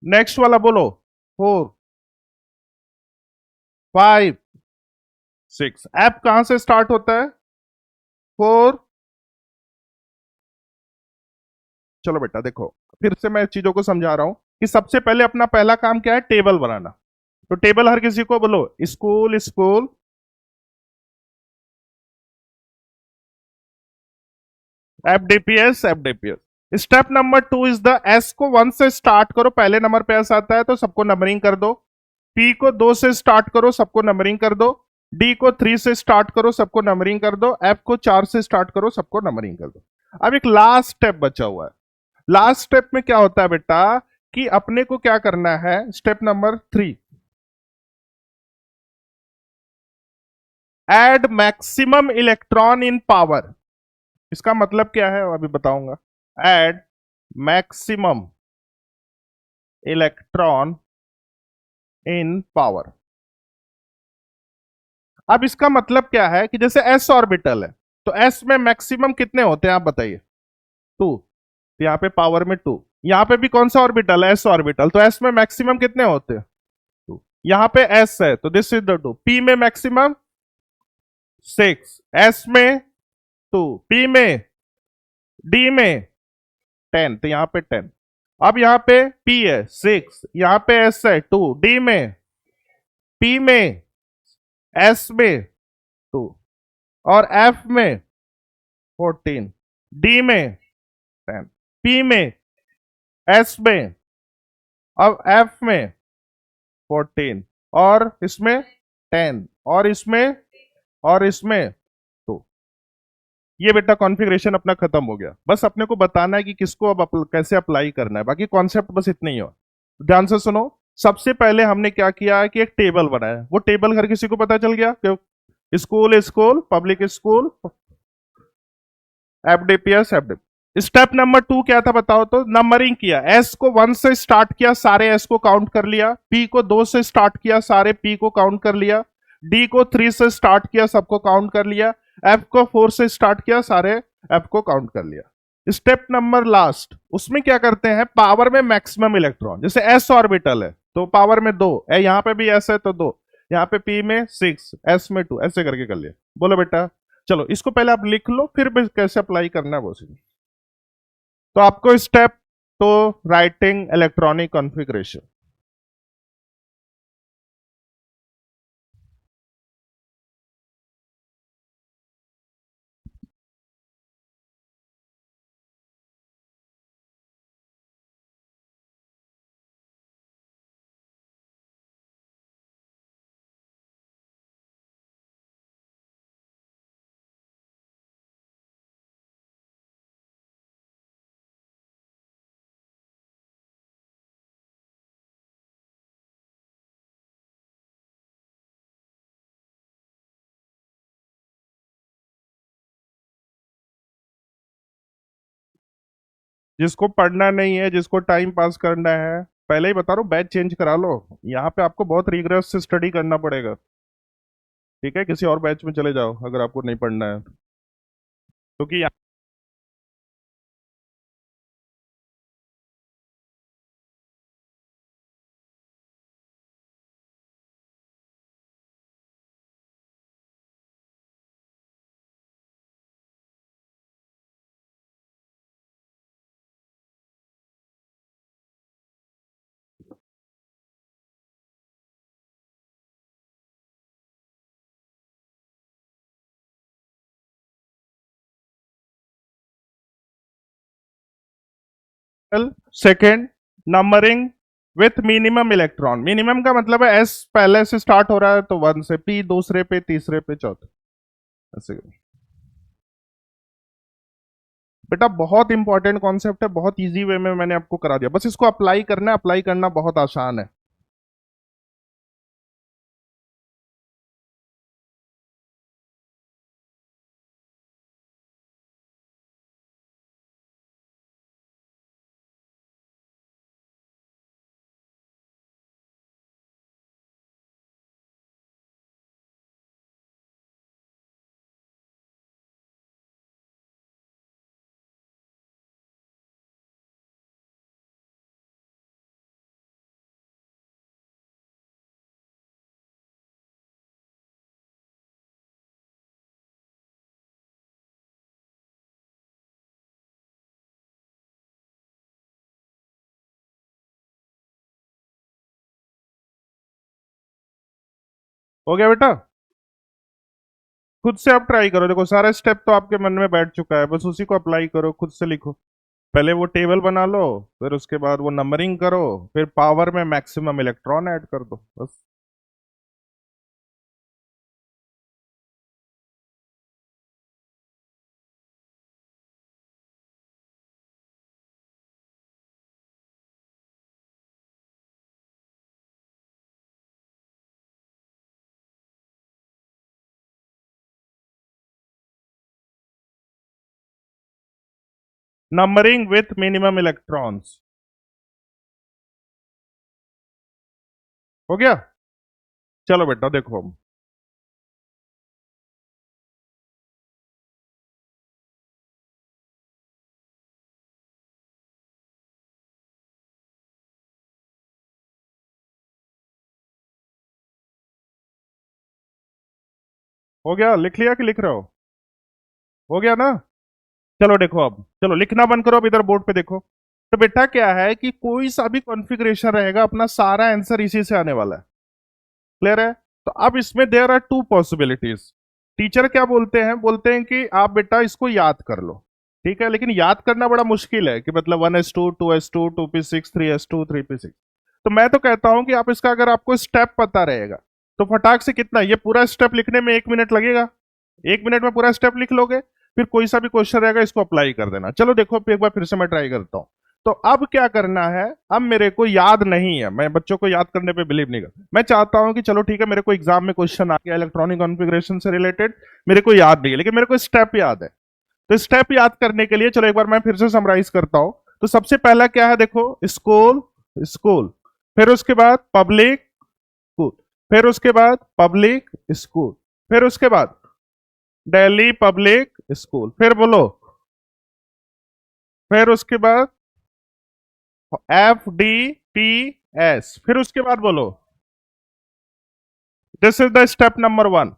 नेक्स्ट वाला बोलो 4, 5, 6। एफ कहां से स्टार्ट होता है? 4। चलो बेटा देखो, फिर से मैं चीजों को समझा रहा हूं कि सबसे पहले अपना पहला काम क्या है? टेबल बनाना। तो टेबल हर किसी को बोलो, school school, FDPS FDPS. Step number 2 is the S को 1 से स्टार्ट करो, पहले नंबर पे एस आता है तो सबको नंबरिंग कर दो। पी को 2 से स्टार्ट करो, सबको नंबरिंग कर दो। डी को 3 से स्टार्ट करो, सबको नंबरिंग कर दो। एफ को 4 से स्टार्ट करो, सबको नंबरिंग कर दो। अब एक लास्ट स्टेप बचा हुआ है। लास्ट स्टेप में क्या होता है बेटा कि अपने को क्या करना है? Step number 3, add maximum electron in power. इसका मतलब क्या है अभी बताऊंगा। Add maximum electron in power. अब इसका मतलब क्या है कि जैसे एस ऑर्बिटल है तो एस में मैक्सिमम कितने होते हैं आप बताइए? 2। तो यहाँ पे पावर में 2। यहाँ पे भी कौन सा ऑर्बिटल है? S orbital. तो एस में मैक्सिमम कितने होते हैं? 2। यहाँ पे एस है तो दिस इज द 2। पी में मैक्सिमम 6, एस में 2, पी में, डी में 10, तो यहाँ पे 10। अब यहाँ पे पी है 6, यहाँ पे एस है 2, डी में, पी में, एस में 2, और एफ में 14, डी में 10, पी में, एस में, अब एफ में 14, और इसमें 10, और इसमें तो ये बेटा कॉन्फ़िगरेशन अपना खत्म हो गया। बस अपने को बताना है कि किसको अब कैसे अप्लाई करना है, बाकी कॉन्सेप्ट बस इतना ही हो। ध्यान से सुनो। सबसे पहले हमने क्या किया है कि एक टेबल बनाया। वो टेबल हर किसी को पता चल गया कि school school, public school, FDPS FDPS. Step number 2 क्या था बताओ? तो नंबरिंग किया। एस को 1 से स्टार्ट किया, सारे एस को काउंट कर लिया। पी को 2 से स्टार्ट किया, सारे पी को काउंट कर लिया। डी को 3 से स्टार्ट किया, सबको काउंट कर लिया। एफ को 4 से स्टार्ट किया, सारे एफ को काउंट कर लिया। स्टेप नंबर लास्ट, उसमें क्या करते हैं? पावर में मैक्सिमम इलेक्ट्रॉन। जैसे एस ऑर्बिटल है तो पावर में 2 है, यहाँ पे भी एस है तो 2, यहाँ पे पी में 6, एस में 2, ऐसे करके कर लिया। बोलो बेटा। चलो इसको पहले आप लिख लो, फिर भी कैसे अप्लाई करना है वो सीखो। तो आपको स्टेप तो राइटिंग इलेक्ट्रॉनिक कॉन्फ़िगरेशन। जिसको पढ़ना नहीं है, जिसको टाइम पास करना है, पहले ही बता रहा हूँ बैच चेंज करा लो। यहाँ पे आपको बहुत रिग्रेस से स्टडी करना पड़ेगा। ठीक है, किसी और बैच में चले जाओ अगर आपको नहीं पढ़ना है, क्योंकि second, numbering with minimum electron. Minimum का मतलब है एस पहले से स्टार्ट हो रहा है तो 1 से, पी दूसरे पे, तीसरे पे, चौथे, ऐसे। बेटा बहुत इंपॉर्टेंट कॉन्सेप्ट है, बहुत इजी वे में मैंने आपको करा दिया, बस इसको अप्लाई करना है, अप्लाई करना बहुत आसान है। हो गया बेटा? खुद से आप ट्राई करो, देखो सारा स्टेप तो आपके मन में बैठ चुका है, बस उसी को अप्लाई करो, खुद से लिखो। पहले वो टेबल बना लो, फिर उसके बाद वो नंबरिंग करो, फिर पावर में मैक्सिमम इलेक्ट्रॉन ऐड कर दो, बस। नंबरिंग विथ मिनिमम इलेक्ट्रॉन्स, हो गया? चलो बेटा देखो हम, हो गया? लिख लिया कि लिख रहे हो? हो गया ना? चलो देखो अब, चलो लिखना बंद करो, अब इधर बोर्ड पे देखो। तो बेटा क्या है कि कोई सा भी कॉन्फ़िगरेशन रहेगा, अपना सारा आंसर इसी से आने वाला है। क्लियर है? तो अब इसमें there are two possibilities. Teacher क्या बोलते हैं? बोलते हैं कि आप बेटा इसको याद कर लो, ठीक है, लेकिन याद करना बड़ा मुश्किल है कि मतलब 1s2, 2s2, 2p6, 3s2, 3p6। तो मैं तो कहता हूं कि आप इसका, अगर आपको स्टेप पता रहेगा तो फटाक से कितना, ये पूरा स्टेप लिखने में 1 मिनट लगेगा, 1 मिनट में पूरा स्टेप लिख लोगे, फिर कोई सा भी क्वेश्चन रहेगा इसको अप्लाई कर देना। चलो देखो एक बार फिर से मैं ट्राई करता हूँ। तो अब क्या करना है, अब मेरे को याद नहीं है, मैं बच्चों को याद करने पे बिलीव नहीं करता, मैं चाहता हूं कि चलो ठीक है, मेरे को एग्जाम में क्वेश्चन आ गया इलेक्ट्रॉनिक कॉन्फ़िगरेशन से रिलेटेड, मेरे को याद नहीं है, लेकिन मेरे को स्टेप याद है। तो स्टेप याद करने के लिए चलो एक बार मैं फिर से समराइज करता हूं। तो सबसे पहला क्या है, देखो, स्कूल, स्कूल, फिर उसके बाद पब्लिक स्कूल, फिर उसके बाद पब्लिक स्कूल, फिर उसके बाद दिल्ली पब्लिक स्कूल, फिर बोलो, फिर उसके बाद FDPS, फिर उसके बाद बोलो, this is the step number 1।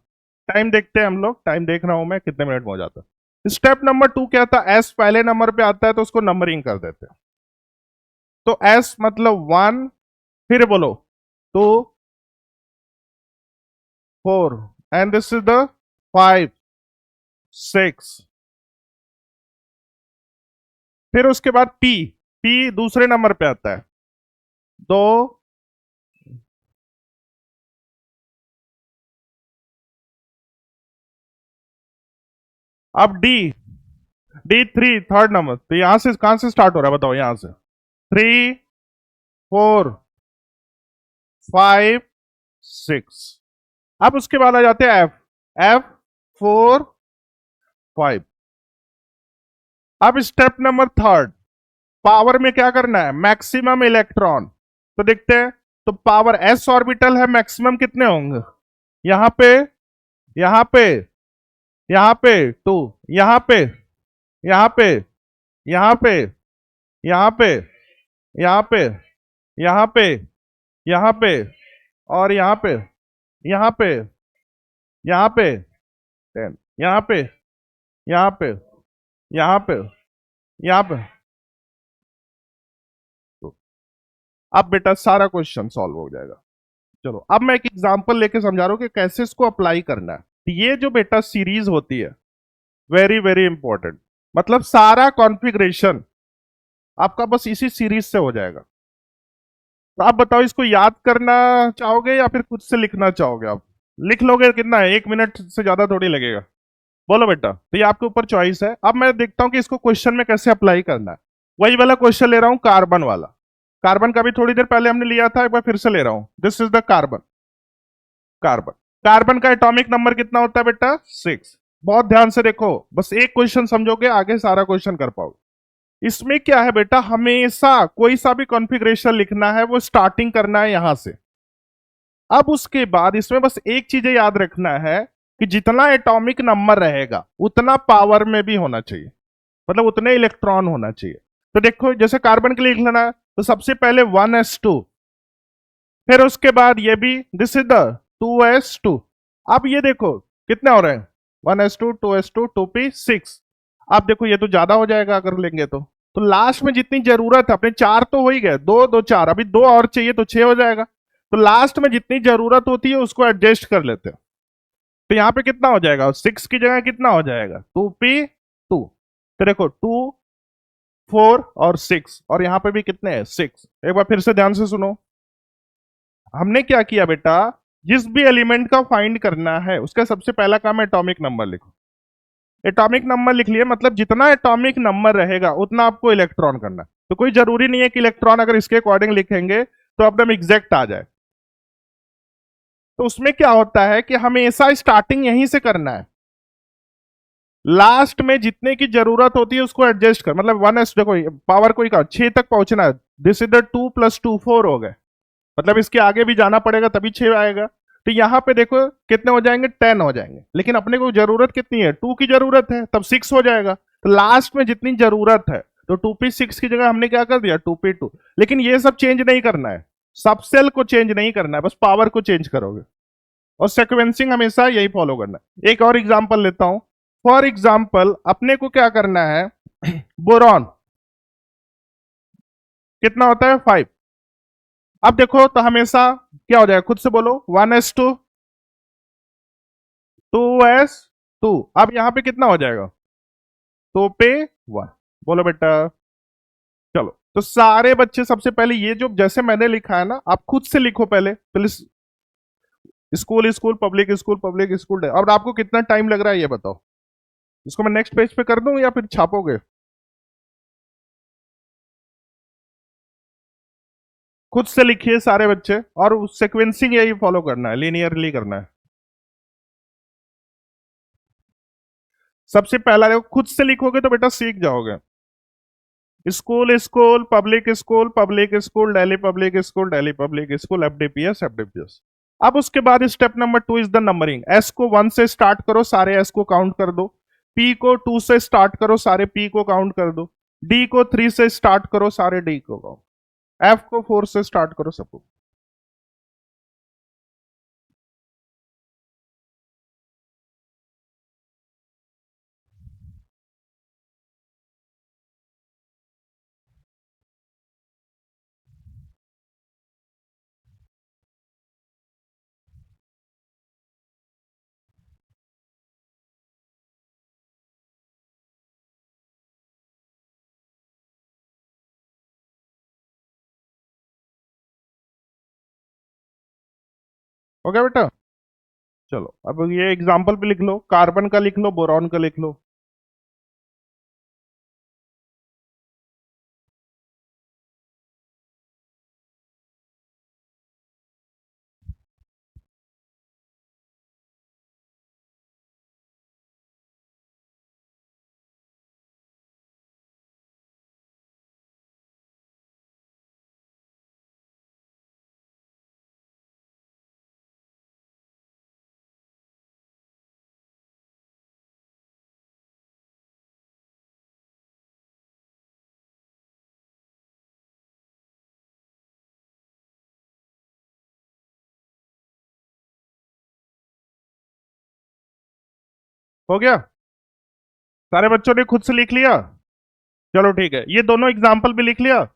Time देखते हैं हम लोग, टाइम देख रहा हूं मैं कितने मिनट में हो जाता है। स्टेप नंबर 2 क्या था, एस पहले नंबर पे आता है तो उसको नंबरिंग कर देते हैं। तो एस मतलब 1, फिर बोलो 2, 4, एंड दिस इज द 5, 6, फिर उसके बाद पी, पी दूसरे नंबर पे आता है, 2, अब डी, D3 थर्ड नंबर। तो यहां से कहां से स्टार्ट हो रहा है बताओ, यहां से 3, 4, 5, 6। अब उसके बाद आ जाते हैं एफ, F4, 5। अब स्टेप नंबर थर्ड, पावर में क्या करना है, मैक्सिमम इलेक्ट्रॉन। तो देखते हैं, तो पावर एस ऑर्बिटल है, मैक्सिमम कितने होंगे, यहां पे, यहां पे, यहां पे 2, यहां पे, यहां पे, यहां पे, यहां पे, यहां पे, यहां पे, यहां पे, और यहां पे, यहां पे, यहां पे 10, यहां पे, यहां पे, यहां पे, यहां पे। तो अब बेटा सारा क्वेश्चन सॉल्व हो जाएगा। चलो अब मैं एक एग्जांपल लेके समझा रहा हूं कि कैसे इसको अप्लाई करना है। तो ये जो बेटा सीरीज होती है, वेरी वेरी इंपॉर्टेंट, मतलब सारा कॉन्फ़िगरेशन आपका बस इसी सीरीज से हो जाएगा। तो आप बताओ, इसको याद करना चाहोगे या फिर खुद से लिखना चाहोगे? आप लिख लोगे, कितना है, 1 मिनट से ज्यादा थोड़ी लगेगा। बोलो बेटा। तो ये आपके ऊपर चॉइस है। अब मैं देखता हूँ कि इसको क्वेश्चन में कैसे अप्लाई करना है। वही वाला क्वेश्चन ले रहा हूँ, कार्बन वाला। कार्बन का भी थोड़ी देर पहले हमने लिया था, एक बार फिर से ले रहा हूँ। This is the carbon. Carbon. Carbon का एटॉमिक नंबर कितना होता है बेटा? 6। बहुत ध्यान से देखो, बस एक क्वेश्चन समझोगे, आगे सारा क्वेश्चन कर पाओगे। इसमें क्या है बेटा, हमेशा कोई सा भी कॉन्फ़िगरेशन लिखना है वो स्टार्टिंग करना है यहां से। अब उसके बाद इसमें बस एक चीज याद रखना है कि जितना एटॉमिक नंबर रहेगा उतना पावर में भी होना चाहिए, मतलब उतने इलेक्ट्रॉन होना चाहिए। तो देखो, जैसे कार्बन के लिए लिख लेना है, तो सबसे पहले 1s2, फिर उसके बाद ये भी, दिस इज द 2s2। अब ये देखो कितने हो रहे हैं, 1s2, 2s2, 2p6। अब देखो ये तो ज्यादा हो जाएगा अगर लेंगे तो लास्ट में जितनी जरूरत है, अपने 4 तो हो ही गए, 2 2 4, अभी 2 और चाहिए तो 6 हो जाएगा। तो लास्ट में जितनी जरूरत होती है उसको एडजस्ट कर लेते हैं। तो यहाँ पे कितना हो जाएगा, 6 की जगह कितना हो जाएगा, 2p2। तो देखो 2, 4 और 6, और यहाँ पे भी कितने हैं, 6। एक बार फिर से ध्यान से सुनो। हमने क्या किया बेटा, जिस भी एलिमेंट का फाइंड करना है उसका सबसे पहला काम है एटॉमिक नंबर लिखो। एटॉमिक नंबर लिख लिए, मतलब जितना एटॉमिक नंबर रहेगा उतना आपको इलेक्ट्रॉन करना है। तो कोई जरूरी नहीं है कि इलेक्ट्रॉन अगर इसके अकॉर्डिंग लिखेंगे तो एकदम एग्जैक्ट आ जाए। तो उसमें क्या होता है कि हमेशा स्टार्टिंग यहीं से करना है, लास्ट में जितने की जरूरत होती है उसको एडजस्ट कर, मतलब 1s, देखो पावर कोई का 6 तक पहुंचना है। दिस इज द 2 + 2 4 हो गए, मतलब इसके आगे भी जाना पड़ेगा तभी 6 आएगा। तो यहाँ पे देखो कितने हो जाएंगे, 10 हो जाएंगे, लेकिन अपने को जरूरत कितनी है, 2 की जरूरत है, तब 6 हो जाएगा। तो लास्ट में जितनी जरूरत है, तो 2p6 की जगह हमने क्या कर दिया, 2p2। लेकिन ये सब चेंज नहीं करना है, सब सेल को चेंज नहीं करना है, बस पावर को चेंज करोगे। और सिक्वेंसिंग हमेशा यही फॉलो करना है। एक और एग्जांपल लेता हूं। फॉर एग्जांपल अपने को क्या करना है, बोरॉन कितना होता है, 5। अब देखो तो हमेशा क्या हो जाएगा, खुद से बोलो, 1s2, 2s2। अब यहां पे कितना हो जाएगा, 2p1। बोलो बेटा। चलो, तो सारे बच्चे सबसे पहले ये जो जैसे मैंने लिखा है ना, आप खुद से लिखो पहले पहले। School school public school public school. अब आपको कितना टाइम लग रहा है ये बताओ, इसको मैं नेक्स्ट पेज पे कर दूं या फिर छापोगे? खुद से लिखिए सारे बच्चे, और सीक्वेंसिंग यही फॉलो करना है, लीनियरली करना है। सबसे पहला देखो, खुद से लिखोगे तो बेटा सीख जाओगे। School school public school public school Delhi public school Delhi public school, FDPS FDPS. अब उसके बाद step number 2 is the numbering. S को 1 से स्टार्ट करो, सारे एस को काउंट कर दो। पी को 2 से स्टार्ट करो, सारे पी को काउंट कर दो। डी को 3 से स्टार्ट करो, सारे डी को काउंट। एफ को 4 से स्टार्ट करो, सबको। हो गया बेटा? चलो अब ये एग्जाम्पल भी लिख लो, कार्बन का लिख लो, बोरॉन का लिख लो। हो गया? सारे बच्चों ने खुद से लिख लिया? चलो ठीक है, ये दोनों एग्जाम्पल भी लिख लिया।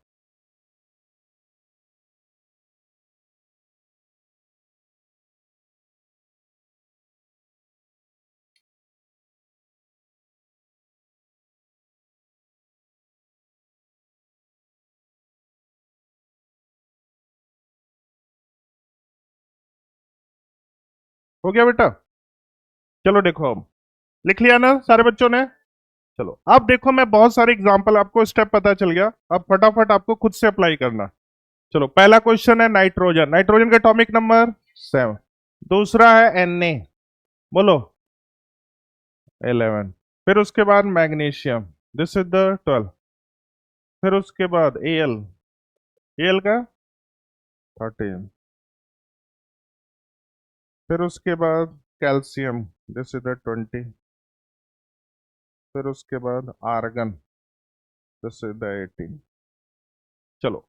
हो गया बेटा? चलो देखो, अब लिख लिया ना सारे बच्चों ने? चलो अब देखो, मैं बहुत सारे एग्जांपल, आपको स्टेप पता चल गया, अब फटाफट आपको खुद से अप्लाई करना। चलो पहला क्वेश्चन है नाइट्रोजन, नाइट्रोजन का एटॉमिक नंबर 7। दूसरा है Na, बोलो 11। फिर उसके बाद मैग्नीशियम, दिस इज द 12। फिर उसके बाद Al का 13। फिर उसके बाद कैल्शियम, दिस इज द 20। फिर उसके बाद आर्गन, दिस इज द 18। चलो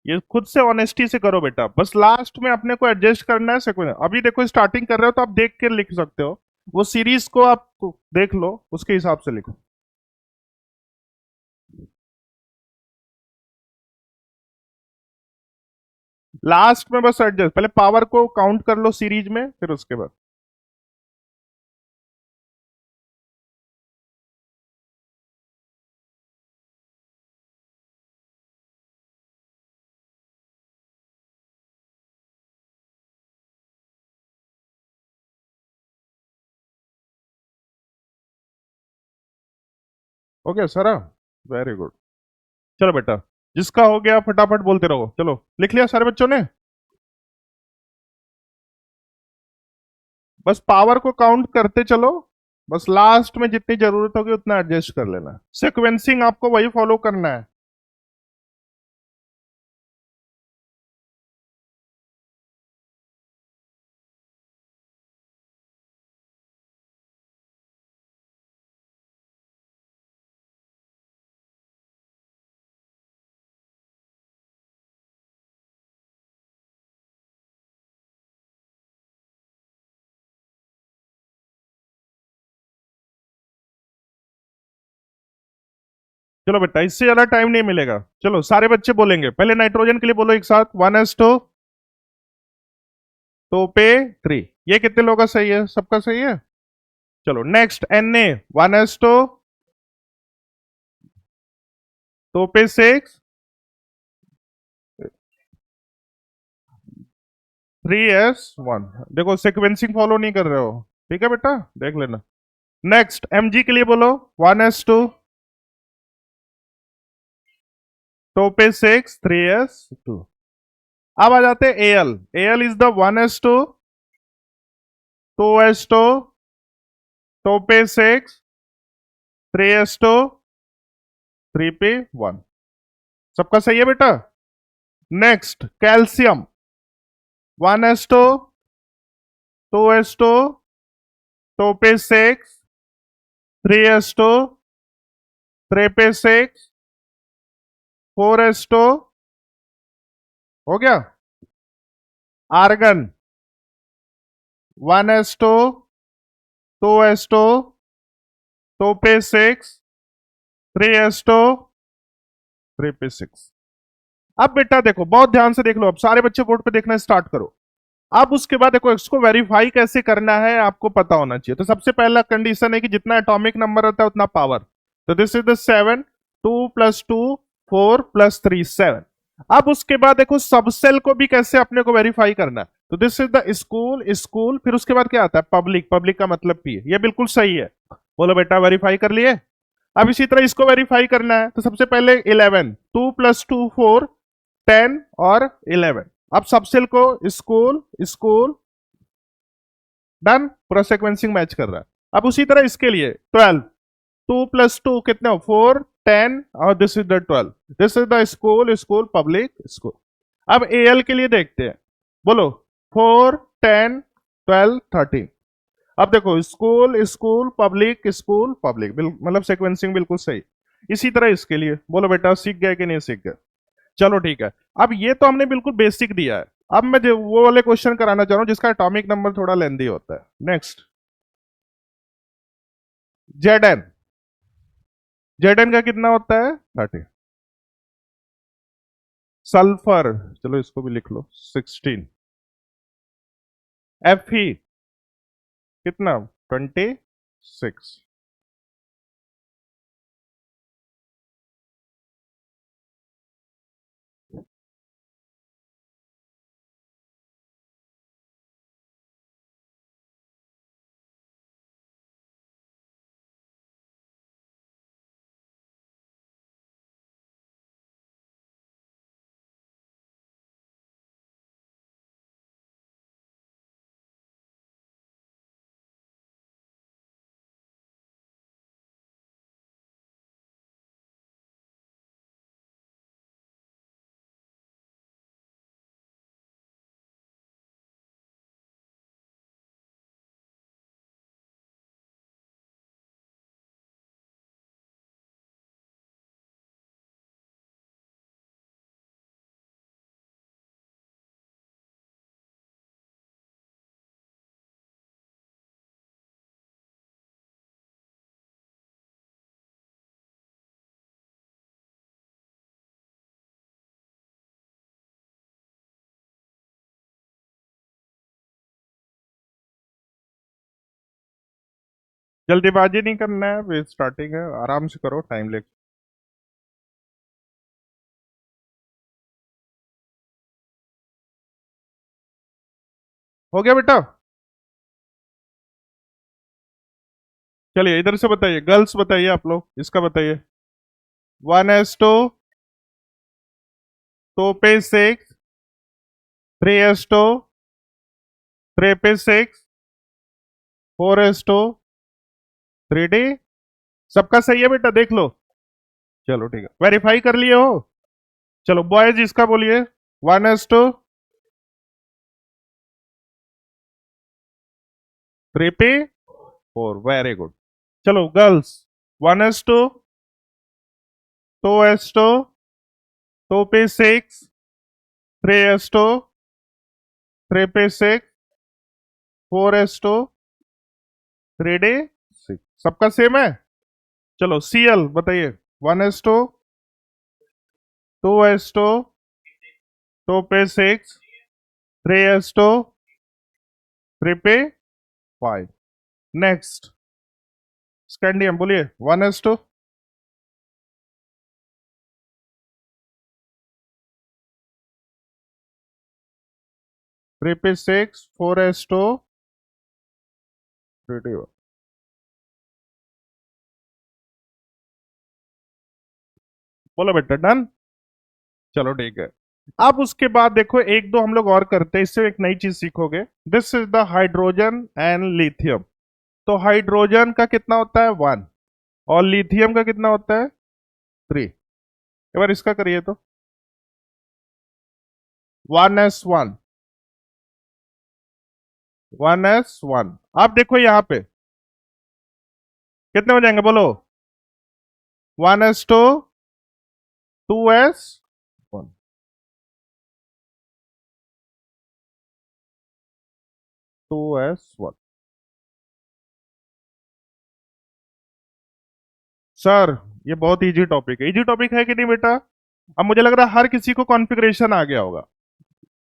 ये खुद से ऑनेस्टी से करो बेटा, बस लास्ट में अपने को एडजस्ट करना है सेक्वेंस। अभी देखो स्टार्टिंग कर रहे हो तो आप देख के लिख सकते हो, वो सीरीज को आप देख लो, उसके हिसाब से लिखो। लास्ट में बस एडजस्ट, पहले पावर को काउंट कर लो सीरीज में, फिर उसके बाद। हो गया सारा? Very good. चलो बेटा, जिसका हो गया फटाफट बोलते रहो। चलो लिख लिया सारे बच्चों ने? बस पावर को काउंट करते चलो, बस लास्ट में जितनी जरूरत होगी उतना एडजस्ट कर लेना। सिक्वेंसिंग आपको वही फॉलो करना है। चलो बेटा, इससे ज्यादा टाइम नहीं मिलेगा। चलो सारे बच्चे बोलेंगे, पहले नाइट्रोजन के लिए बोलो एक साथ, 1s2 तो पे 3। ये कितने लोगों का सही है? सबका सही है। चलो नेक्स्ट, Na 1s2 तो पे 6 3s1। देखो सिक्वेंसिंग फॉलो नहीं कर रहे हो, ठीक है बेटा, देख लेना। नेक्स्ट Mg के लिए बोलो, 1s2 तो पे 6 3s2। अब आ जाते हैं Al is the 1s2 2s2 तो पे 6 3s2 3p1। सबका सही है बेटा? नेक्स्ट कैल्शियम, 1s2 2s2 तो पे 6 3s2 3p6 4s2। हो गया? आर्गन, 1s2 2s2 तो पे 6 3s2 3p6। अब बेटा देखो, बहुत ध्यान से देख लो, अब सारे बच्चे बोर्ड पे देखना स्टार्ट करो। अब उसके बाद देखो, इसको वेरीफाई कैसे करना है आपको पता होना चाहिए। तो सबसे पहला कंडीशन है कि जितना एटॉमिक नंबर रहता है उतना पावर। तो दिस इज द 7, 2 + 2 4 + 3 7। अब उसके बाद देखो सबसेल को भी कैसे अपने को वेरीफाई करना है। तो this is the school, school, फिर उसके बाद क्या आता है? पब्लिक, पब्लिक का मतलब पी। ये बिल्कुल सही है। बोलो बेटा, वेरीफाई कर लिए? अब इसी तरह इसको वेरीफाई करना है, तो सबसे पहले 11, 2 + 2 4 10 और 11। अब सबसेल को स्कूल स्कूल, डन, पूरा सीक्वेंसिंग मैच कर रहा है। अब उसी तरह इसके लिए 12, 2 + 2 कितने हो? 4 10 और this is the 12। This is the school school public school. अब एल के लिए देखते हैं, बोलो 4 10 12 13। अब देखो school school public school public, मतलब सीक्वेंसिंग बिल्कुल सही। इसी तरह इसके लिए बोलो बेटा, सीख गए कि नहीं सीख गए? चलो ठीक है। अब ये तो हमने बिल्कुल बेसिक दिया है। अब मैं जो वो वाले क्वेश्चन कराना चाह रहा हूं जिसका एटॉमिक नंबर थोड़ा लेंदी होता है। नेक्स्ट, Zn, Zn का कितना होता है? 30। सल्फर, चलो इसको भी लिख लो, 16। Fe कितना? 26। जल्दीबाजी नहीं करना है, वे स्टार्टिंग है, आराम से करो, टाइम ले। हो गया बेटा? चलिए इधर से बताइए, गर्ल्स बताइए, आप लोग इसका बताइए। 1s2 2p6 3s2 3p6 4s2 3d। सबका सही है बेटा, देख लो। चलो ठीक है, वेरीफाई कर लिए हो? चलो बॉयज इसका बोलिए। 1s2 3p4, very good. चलो girls, 1s2 2s2 2p6 3s2 3p6 4s2 3d6। सबका सेम है? चलो सीएल बताइए। 1s2 2s2 2p6 3s2 3p5। Next scandium बोलिए। 1s2 3p6 4s2 3d1। बोलो बेटा डन। चलो ठीक है। अब उसके बाद देखो, एक दो हम लोग और करते हैं, इससे एक नई चीज सीखोगे। This is the hydrogen and lithium. तो हाइड्रोजन का कितना होता है? 1। और लिथियम का कितना होता है? 3। एक बार इसका करिए तो। 1s1 1s1। आप देखो यहां पे कितने हो जाएंगे, बोलो। 1s2 2s1। 2s1। सर ये बहुत इजी टॉपिक है। इजी टॉपिक है कि नहीं बेटा? अब मुझे लग रहा है हर किसी को कॉन्फ़िगरेशन आ गया होगा।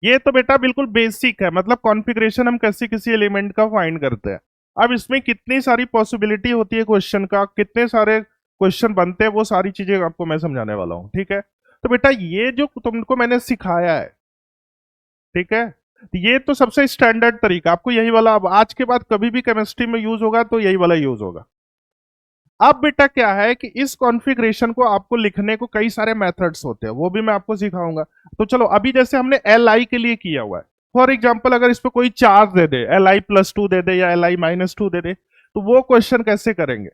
ये तो बेटा बिल्कुल बेसिक है, मतलब कॉन्फ़िगरेशन हम कैसे किसी एलिमेंट का फाइंड करते हैं। अब इसमें कितनी सारी पॉसिबिलिटी होती है क्वेश्चन का, कितने सारे क्वेश्चन बनते हैं, वो सारी चीजें आपको मैं समझाने वाला हूँ, ठीक है? तो बेटा ये जो तुमको मैंने सिखाया है, ठीक है, ये तो सबसे स्टैंडर्ड तरीका, आपको यही वाला अब आज के बाद कभी भी केमिस्ट्री में यूज होगा तो यही वाला यूज होगा। अब बेटा क्या है कि इस कॉन्फ़िगरेशन को आपको लिखने को कई सारे मेथड्स होते हैं, वो भी मैं आपको सिखाऊंगा। तो चलो अभी जैसे हमने एल आई के लिए किया हुआ है, फॉर एग्जाम्पल अगर इस पर कोई चार्ज दे दे, Li+2 दे दे या Li-2 दे दे, तो वो क्वेश्चन कैसे करेंगे?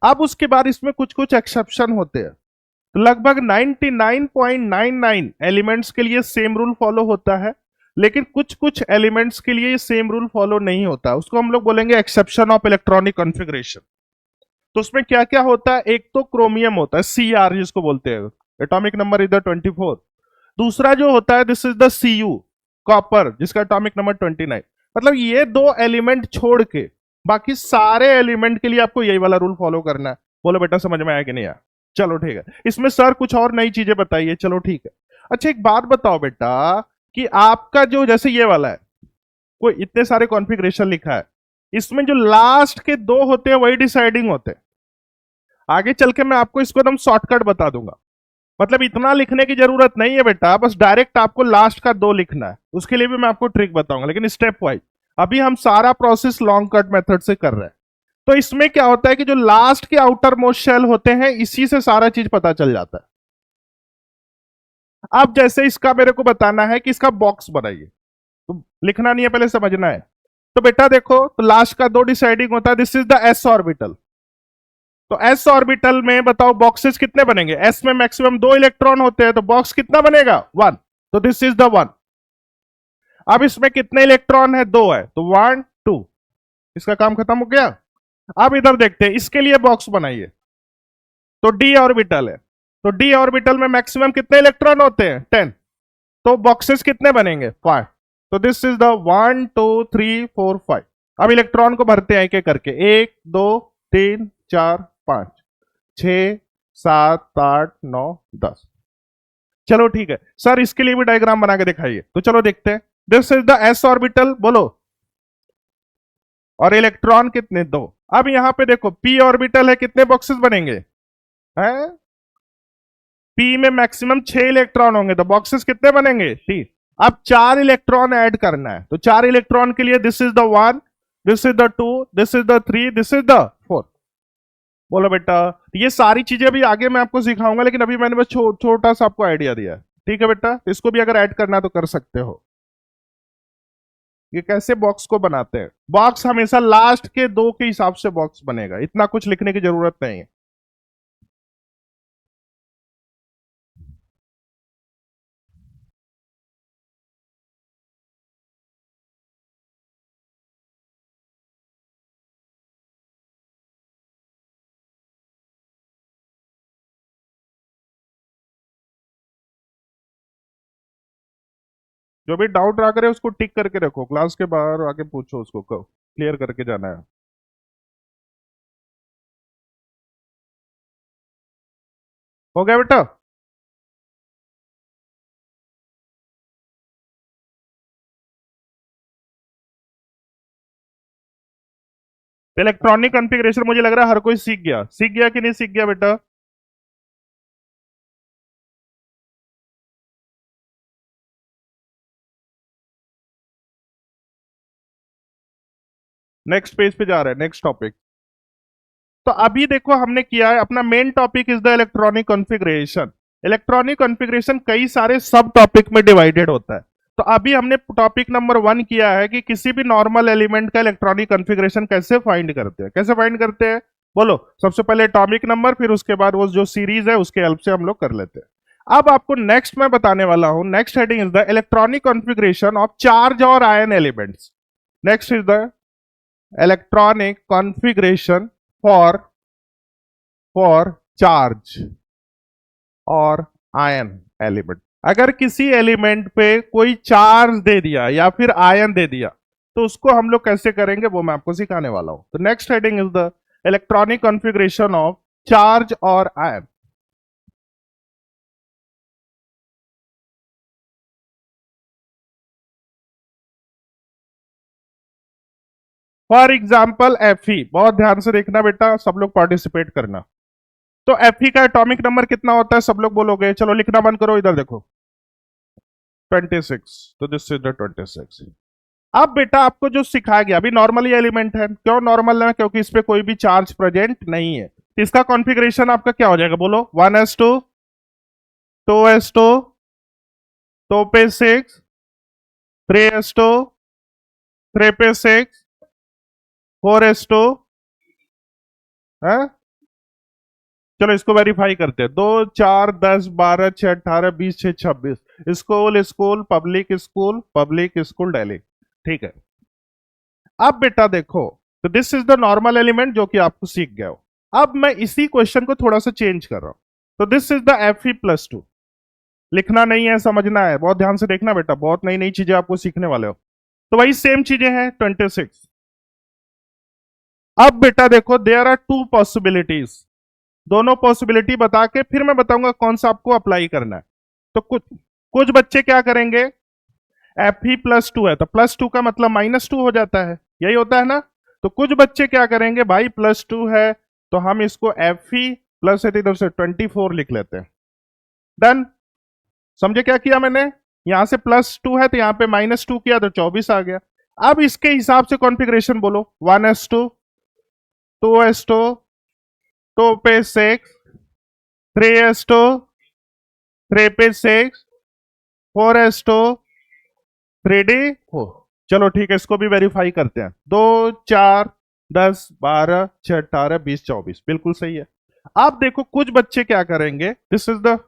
अब उसके बाद इसमें कुछ कुछ एक्सेप्शन होते हैं। तो लगभग 99.99 एलिमेंट्स के लिए सेम रूल फॉलो होता है, लेकिन कुछ कुछ एलिमेंट्स के लिए सेम रूल फॉलो नहीं होता, उसको हम लोग बोलेंगे एक्सेप्शन ऑफ इलेक्ट्रॉनिक कॉन्फ़िगरेशन। तो उसमें क्या क्या होता है? एक तो क्रोमियम होता है, Cr जिसको बोलते हैं, एटॉमिक नंबर इधर 24। दूसरा जो होता है this is the Cu, copper, जिसका एटॉमिक नंबर 29। मतलब ये दो एलिमेंट छोड़ के बाकी सारे एलिमेंट के लिए आपको यही वाला रूल फॉलो करना है। बोलो बेटा समझ में आया कि नहीं आया? चलो ठीक है। इसमें सर कुछ और नई चीजें बताइए, चलो ठीक है। अच्छा एक बात बताओ बेटा, कि आपका जो जैसे ये वाला है, कोई इतने सारे कॉन्फ़िगरेशन लिखा है, इसमें जो लास्ट के दो होते हैं वही डिसाइडिंग होते हैं। आगे चल के मैं आपको इसको एकदम शॉर्टकट बता दूंगा। मतलब इतना लिखने की जरूरत नहीं है बेटा, बस डायरेक्ट आपको लास्ट का दो लिखना है। उसके लिए भी मैं आपको ट्रिक बताऊंगा, लेकिन स्टेप वाइज। अभी हम सारा प्रोसेस लॉन्ग कट मेथड से कर रहे हैं। तो इसमें क्या होता है कि जो लास्ट के आउटर मोस्ट शेल होते हैं, इसी से सारा चीज पता चल जाता है। अब जैसे इसका मेरे को बताना है कि इसका बॉक्स बनाइए, तो लिखना नहीं है, पहले समझना है। तो बेटा देखो, तो लास्ट का दो डिसाइडिंग होता है, this is the S orbital. तो एस ऑर्बिटल में बताओ बॉक्सेस कितने बनेंगे? एस में मैक्सिमम दो इलेक्ट्रॉन होते हैं, तो बॉक्स कितना बनेगा? 1। तो दिस इज द 1। अब इसमें कितने इलेक्ट्रॉन है? दो है, तो 1 2। इसका काम खत्म हो गया। अब इधर देखते हैं, इसके लिए बॉक्स बनाइए। तो डी ऑर्बिटल है, तो डी ऑर्बिटल में मैक्सिमम कितने इलेक्ट्रॉन होते हैं? 10। तो बॉक्सेस कितने बनेंगे? 5। तो दिस इज द 1 2 3 4 5। अब इलेक्ट्रॉन को भरते हैं एक एक करके, 1 2 3 4 5 6 7 8 9 10। चलो ठीक है सर, इसके लिए भी डायग्राम बना के दिखाइए। तो चलो देखते हैं। This is the S orbital, बोलो। और इलेक्ट्रॉन कितने? दो। अब यहां पे देखो p ऑर्बिटल है, कितने बॉक्सेस बनेंगे हैं? p में मैक्सिमम 6 इलेक्ट्रॉन होंगे, तो बॉक्सेस कितने बनेंगे? 3। अब 4 इलेक्ट्रॉन ऐड करना है, तो 4 इलेक्ट्रॉन के लिए this is the 1, this is the 2, this is the 3, this is the 4। बोलो बेटा, ये सारी चीजें भी आगे मैं आपको सिखाऊंगा, लेकिन अभी मैंने बस छोटा सा आपको आइडिया दिया है। ठीक है बेटा, तो इसको भी अगर ऐड करना है तो कर सकते हो। ये कैसे बॉक्स को बनाते हैं? बॉक्स हमेशा लास्ट के 2 के हिसाब से बॉक्स बनेगा, इतना कुछ लिखने की जरूरत नहीं है। जो भी डाउट रहा करे उसको टिक करके रखो, क्लास के बाहर आके पूछो, उसको क्लियर करके जाना है। हो गया बेटा? इलेक्ट्रॉनिक कॉन्फ़िगरेशन मुझे लग रहा है हर कोई सीख गया, सीख गया कि नहीं सीख गया बेटा? नेक्स्ट पेज पे जा रहा है, नेक्स्ट टॉपिक। तो अभी देखो हमने किया है, अपना main topic is the electronic configuration. Electronic configuration कई सारे सब टॉपिक में डिवाइडेड होता है। तो अभी हमने टॉपिक नंबर 1 किया है कि किसी भी नॉर्मल एलिमेंट का इलेक्ट्रॉनिक कॉन्फ़िगरेशन कैसे फाइंड करते हैं। कैसे फाइंड करते हैं बोलो? सबसे पहले एटॉमिक नंबर, फिर उसके बाद वो जो सीरीज है उसके हेल्प से हम लोग कर लेते हैं। अब आपको नेक्स्ट मैं बताने वाला हूं, next heading is the electronic configuration of charge और ion elements. Next is the electronic configuration for charge और आयन एलिमेंट। अगर किसी एलिमेंट पे कोई चार्ज दे दिया या फिर आयन दे दिया, तो उसको हम लोग कैसे करेंगे वो मैं आपको सिखाने वाला हूं। तो next heading is the electronic configuration of charge और ion. For example F E, बहुत ध्यान से देखना बेटा, सब लोग पार्टिसिपेट करना। तो एफ ई का एटॉमिक नंबर कितना होता है सब लोग बोलोगे? चलो लिखना बंद करो, इधर देखो, 26। तो दिस इज द 26। अब बेटा आपको जो सिखाया गया, अभी नॉर्मल ही एलिमेंट है। क्यों नॉर्मल है? क्योंकि इस पे कोई भी चार्ज प्रेजेंट नहीं है। इसका कॉन्फ़िगरेशन आपका क्या हो जाएगा बोलो? 1s2, 2s2, 2p6, 3s2, 3p6, 4s2 है। चलो इसको वेरीफाई करते हैं। 2, 4, 10, 12, 6, 18, 20, 6, 26। School school public school, public school Delhi. ठीक है। अब बेटा देखो, तो this is the normal element जो कि आपको सीख गया हो। अब मैं इसी क्वेश्चन को थोड़ा सा चेंज कर रहा हूं। तो दिस इज द Fe+2। लिखना नहीं है, समझना है, बहुत ध्यान से देखना बेटा, बहुत नई नई चीजें आपको सीखने वाले हो। तो वही सेम चीजें हैं, 26। अब बेटा देखो, देयर आर टू पॉसिबिलिटीज। दोनों पॉसिबिलिटी बता के फिर मैं बताऊंगा कौन सा आपको अप्लाई करना है। तो कुछ कुछ बच्चे क्या करेंगे, Fe+2 है तो +2 का मतलब -2 हो जाता है, यही होता है ना। तो कुछ बच्चे क्या करेंगे, भाई +2 है तो हम इसको Fe प्लस इधर से 24 लिख लेते हैं। डन। समझे क्या किया मैंने? यहां से +2 है तो यहां पे -2 किया तो 24 आ गया। अब इसके हिसाब से कॉन्फ़िगरेशन बोलो, 1s2, 2s2, 2p6, 3s2, 3p6, 4s2, 3d4। चलो ठीक है, इसको भी वेरीफाई करते हैं। 2, 4, 10, 12, 6, 18, 20, 24 बिल्कुल सही है। अब देखो कुछ बच्चे क्या करेंगे, दिस इज द,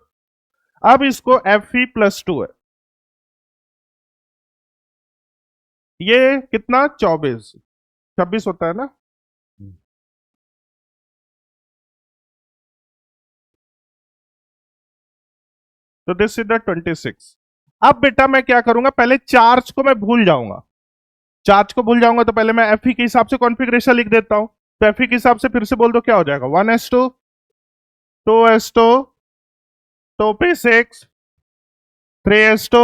अब इसको Fe+2 है, ये कितना 24, 26 होता है ना। तो दिस इज द 26। अब बेटा मैं क्या करूंगा, पहले चार्ज को मैं भूल जाऊंगा। चार्ज को भूल जाऊंगा तो पहले मैं Fe के हिसाब से कॉन्फ़िगरेशन लिख देता हूं। तो Fe के हिसाब से फिर से बोल दो, क्या हो जाएगा? 1s2, 2s2, 2p6, 3s2,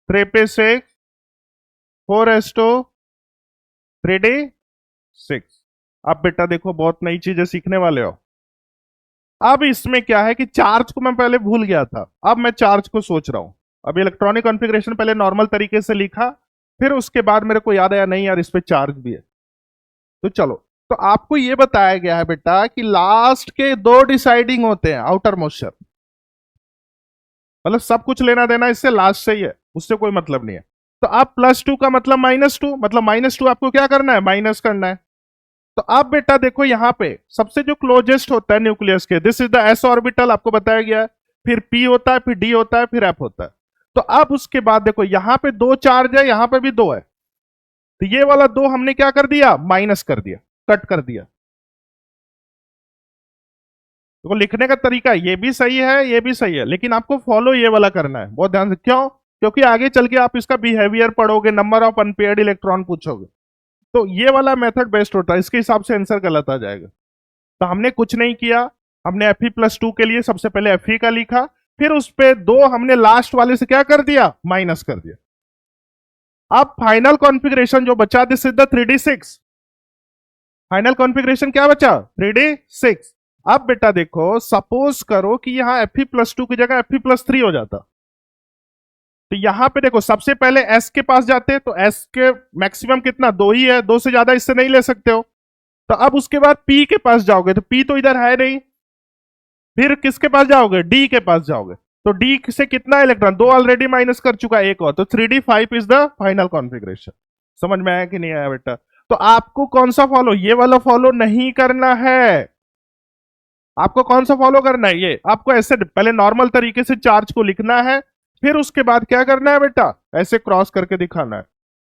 3p6, 4s2, 3d6। अब बेटा देखो, बहुत नई चीजें सीखने वाले हो। अब इसमें क्या है कि चार्ज को मैं पहले भूल गया था, अब मैं चार्ज को सोच रहा हूं। अब इलेक्ट्रॉनिक कॉन्फ़िगरेशन पहले नॉर्मल तरीके से लिखा, फिर उसके बाद मेरे को याद आया नहीं यार, इस पे चार्ज भी है। तो चलो, तो आपको ये बताया गया है बेटा कि लास्ट के दो डिसाइडिंग होते हैं आउटर मोस्ट। मतलब सब कुछ लेना देना इससे लास्ट से ही है, उससे कोई मतलब नहीं है। तो अब +2 का मतलब -2, मतलब -2 आपको क्या करना है, माइनस करना है। तो अब बेटा देखो यहां पे सबसे जो क्लोजेस्ट होता है न्यूक्लियस के, this is the S orbital, आपको बताया गया है। फिर पी होता है, फिर डी होता है, फिर एफ होता है। तो अब उसके बाद देखो यहां पे दो चार्ज है, यहां पे भी दो है। तो ये वाला दो हमने क्या कर दिया, माइनस कर दिया, कट कर दिया। तो लिखने का तरीका ये भी सही है, ये भी सही है, लेकिन आपको फॉलो ये वाला करना है बहुत ध्यान से। क्यों? क्योंकि आगे चल के आप इसका बिहेवियर पढ़ोगे, नंबर ऑफ अनपेयर्ड इलेक्ट्रॉन पूछोगे। तो ये वाला मेथड बेस्ट होता है, इसके हिसाब से आंसर गलत आ जाएगा। तो हमने कुछ नहीं किया, हमने Fe+2 के लिए सबसे पहले Fe का लिखा, फिर उस पे दो हमने लास्ट वाले से क्या कर दिया, माइनस कर दिया। अब फाइनल कॉन्फ़िगरेशन जो बचा, this is the 3d6। Final configuration क्या बचा, 3d6। अब बेटा देखो, सपोज करो कि यहां Fe+2 की जगह Fe+3 हो जाता। तो यहां पे देखो, सबसे पहले S के पास जाते, तो S के मैक्सिमम कितना, दो ही है, दो से ज्यादा इससे नहीं ले सकते हो। तो अब उसके बाद P के पास जाओगे, तो P तो इधर है नहीं, फिर किसके पास जाओगे, डी के पास जाओगे। तो डी से कितना इलेक्ट्रॉन, दो ऑलरेडी माइनस कर चुका है, एक और, तो 3d5 is the final configuration. समझ में आया कि नहीं आया बेटा? तो आपको कौन सा फॉलो, ये वाला फॉलो नहीं करना है। आपको कौन सा फॉलो करना है, ये आपको ऐसे पहले नॉर्मल तरीके से चार्ज को लिखना है, फिर उसके बाद क्या करना है बेटा, ऐसे क्रॉस करके दिखाना है।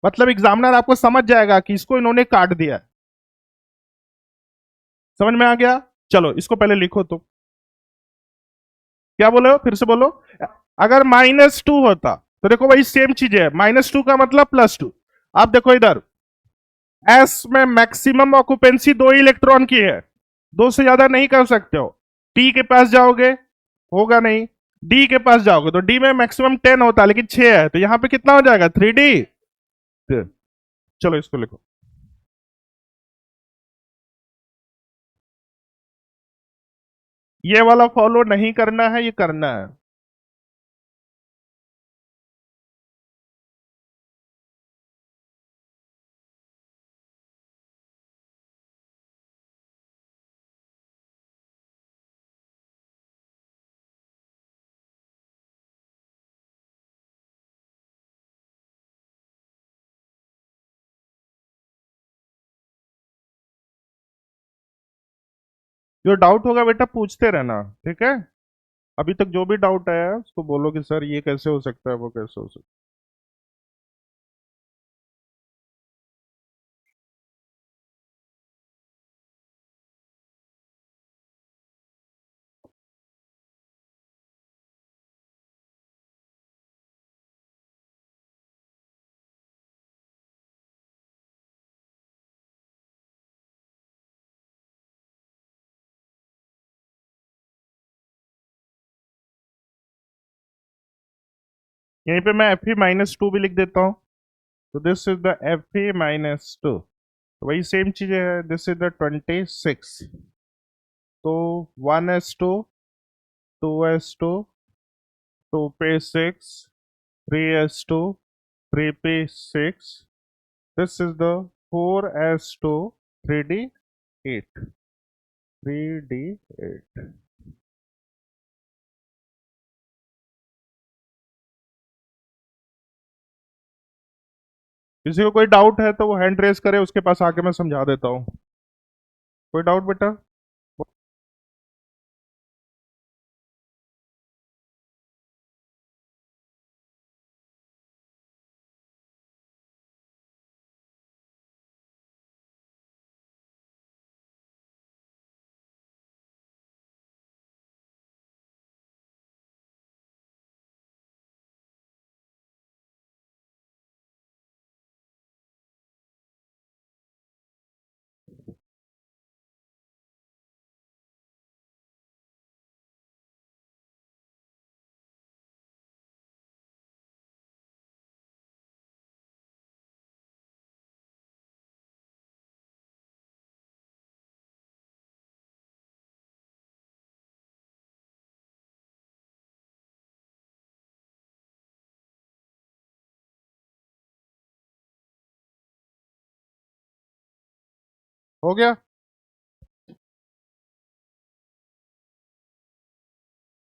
मतलब एग्जामिनर आपको समझ जाएगा कि इसको इन्होंने काट दिया है। समझ में आ गया? चलो इसको पहले लिखो तो। क्या बोले हो, फिर से बोलो। अगर -2 होता तो देखो वही सेम चीज है, -2 का मतलब +2। आप देखो इधर, एस में मैक्सिमम ऑक्यूपेंसी दो इलेक्ट्रॉन की है, दो से ज्यादा नहीं कर सकते हो। टी के पास जाओगे, होगा नहीं। डी के पास जाओगे तो डी में मैक्सिमम 10 होता है, लेकिन 6 है, तो यहां पे कितना हो जाएगा, 3d। चलो इसको लिखो। ये वाला फॉलो नहीं करना है, ये करना है। जो डाउट होगा बेटा पूछते रहना, ठीक है? अभी तक जो भी डाउट आया है उसको बोलो कि सर ये कैसे हो सकता है, वो कैसे हो सकता है। यहीं पे मैं Fe-2 भी लिख देता हूँ। तो दिस इज द Fe-2, तो वही सेम चीजें है, दिस इज द 26। तो 1s2, 2s2, 2p6, 3s2, 3p6, this is the 4s2, 3d8, 3d8। किसी को कोई डाउट है तो वो हैंड रेस करे, उसके पास आके मैं समझा देता हूँ। कोई डाउट बेटा? हो गया?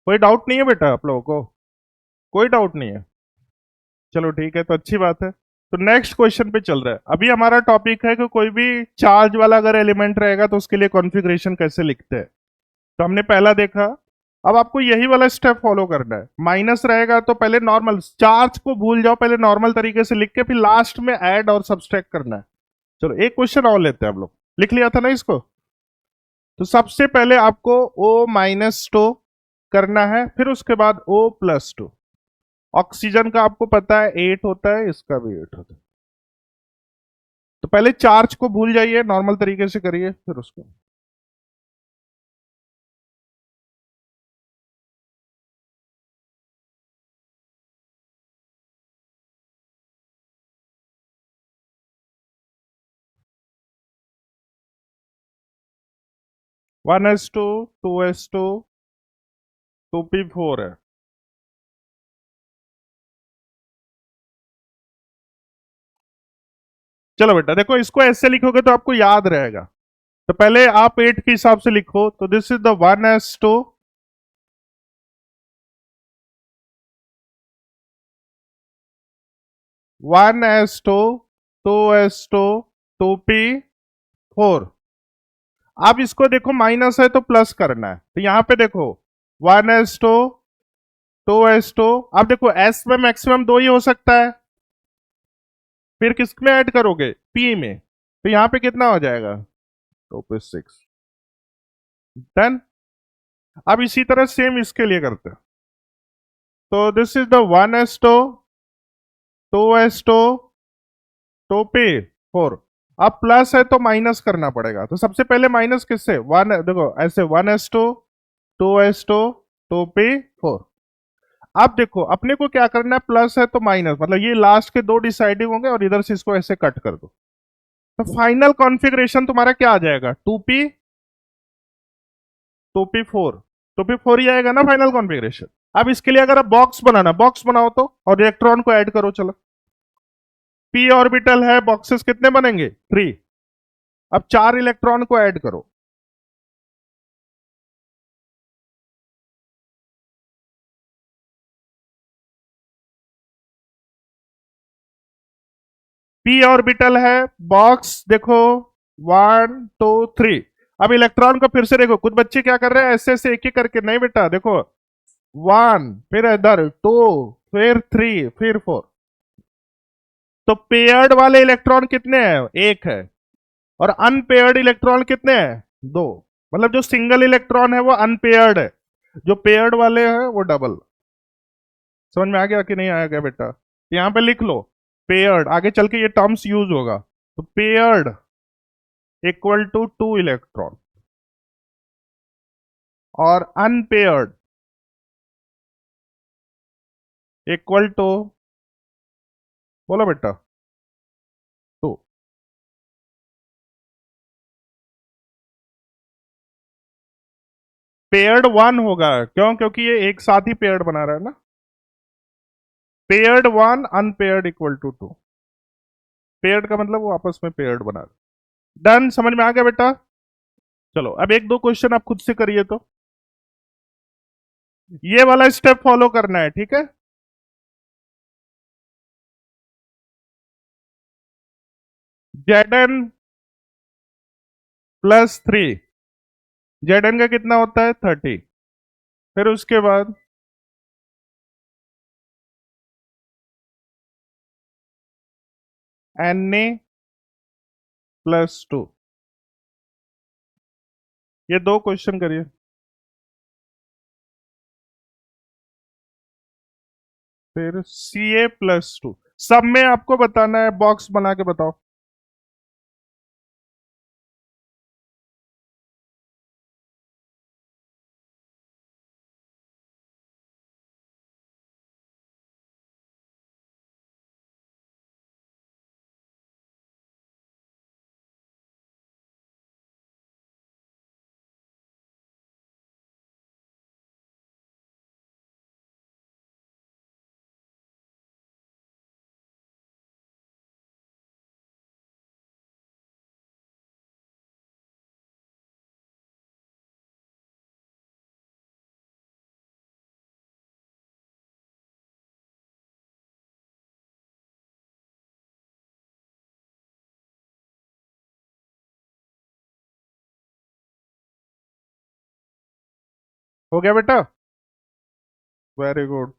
कोई डाउट नहीं है बेटा आप लोगों को? कोई डाउट नहीं है? चलो ठीक है, तो अच्छी बात है। तो नेक्स्ट क्वेश्चन पे चल रहा है। अभी हमारा टॉपिक है कि कोई भी चार्ज वाला अगर एलिमेंट रहेगा तो उसके लिए कॉन्फ़िगरेशन कैसे लिखते हैं। तो हमने पहला देखा। अब आपको यही वाला स्टेप फॉलो करना है। माइनस रहेगा तो पहले नॉर्मल चार्ज को भूल जाओ, पहले नॉर्मल तरीके से लिख के फिर लास्ट में ऐड और सब्सट्रैक्ट करना है। चलो एक क्वेश्चन और लेते हैं हम लोग। लिख लिया था ना इसको? तो सबसे पहले आपको O-2 करना है, फिर उसके बाद O+2। ऑक्सीजन का आपको पता है 8 होता है, इसका भी 8 होता है। तो पहले चार्ज को भूल जाइए, नॉर्मल तरीके से करिए, फिर उसको। 1s2, 2s2, 2p4 है। चलो बेटा देखो, इसको ऐसे लिखोगे तो आपको याद रहेगा। तो पहले आप 8 के हिसाब से लिखो, तो this is the 1s2, 1s2, 2s2, 2p4। अब इसको देखो, माइनस है तो प्लस करना है, तो यहां पे देखो 1s2, 2s2। अब देखो एस में मैक्सिमम दो ही हो सकता है, फिर किस में ऐड करोगे? पी में। तो यहां पे कितना हो जाएगा? 2p6। डन। अब इसी तरह सेम इसके लिए करते हैं। तो this is the 1s2, 2s2, 2p4। अब प्लस है तो माइनस करना पड़ेगा, तो सबसे पहले माइनस किससे? वन, देखो ऐसे 1s2, 2s2, 2p4। अब देखो अपने को क्या करना है, प्लस है तो माइनस, मतलब ये लास्ट के दो डिसाइडिंग होंगे और इधर से इसको ऐसे कट कर दो। तो फाइनल कॉन्फ़िगरेशन तुम्हारा क्या आ जाएगा? 2p4। 2p4 ही आएगा ना फाइनल कॉन्फ़िगरेशन। अब इसके लिए अगर आप बॉक्स बनाना, बॉक्स बनाओ तो, और इलेक्ट्रॉन को ऐड करो। चलो, पी ऑर्बिटल है, बॉक्सेस कितने बनेंगे? 3। अब 4 इलेक्ट्रॉन को ऐड करो। पी ऑर्बिटल है, बॉक्स देखो 1 2 3। अब इलेक्ट्रॉन को फिर से देखो, कुछ बच्चे क्या कर रहे हैं, ऐसे ऐसे एक एक करके। नहीं बेटा देखो, 1, फिर इधर 2, फिर 3, फिर 4। तो पेयर्ड वाले इलेक्ट्रॉन कितने हैं? एक है। और अनपेयर्ड इलेक्ट्रॉन कितने हैं? दो। मतलब जो सिंगल इलेक्ट्रॉन है वो अनपेयर्ड है, जो पेयर्ड वाले हैं वो डबल। समझ में आ गया कि नहीं आया गया बेटा? यहां पे लिख लो पेयर्ड, आगे चल के ये टर्म्स यूज होगा। तो पेयर्ड इक्वल टू 2 इलेक्ट्रॉन, और अनपेयर्ड इक्वल टू, बोलो बेटा, 2। पेयर्ड 1 होगा, क्यों? क्योंकि ये एक साथ ही पेयर्ड बना रहा है ना। Paired 1, unpaired equal to 2। Paired का मतलब वो आपस में पेयर्ड बना रहा है। डन, समझ में आ गया बेटा? चलो अब एक दो क्वेश्चन आप खुद से करिए। तो ये वाला स्टेप फॉलो करना है, ठीक है? Zn+3। Zn का कितना होता है? 30। फिर उसके बाद Na+2। ये दो क्वेश्चन करिए। फिर Ca+2। सब में आपको बताना है, बॉक्स बना के बताओ। हो गया बेटा? Very good.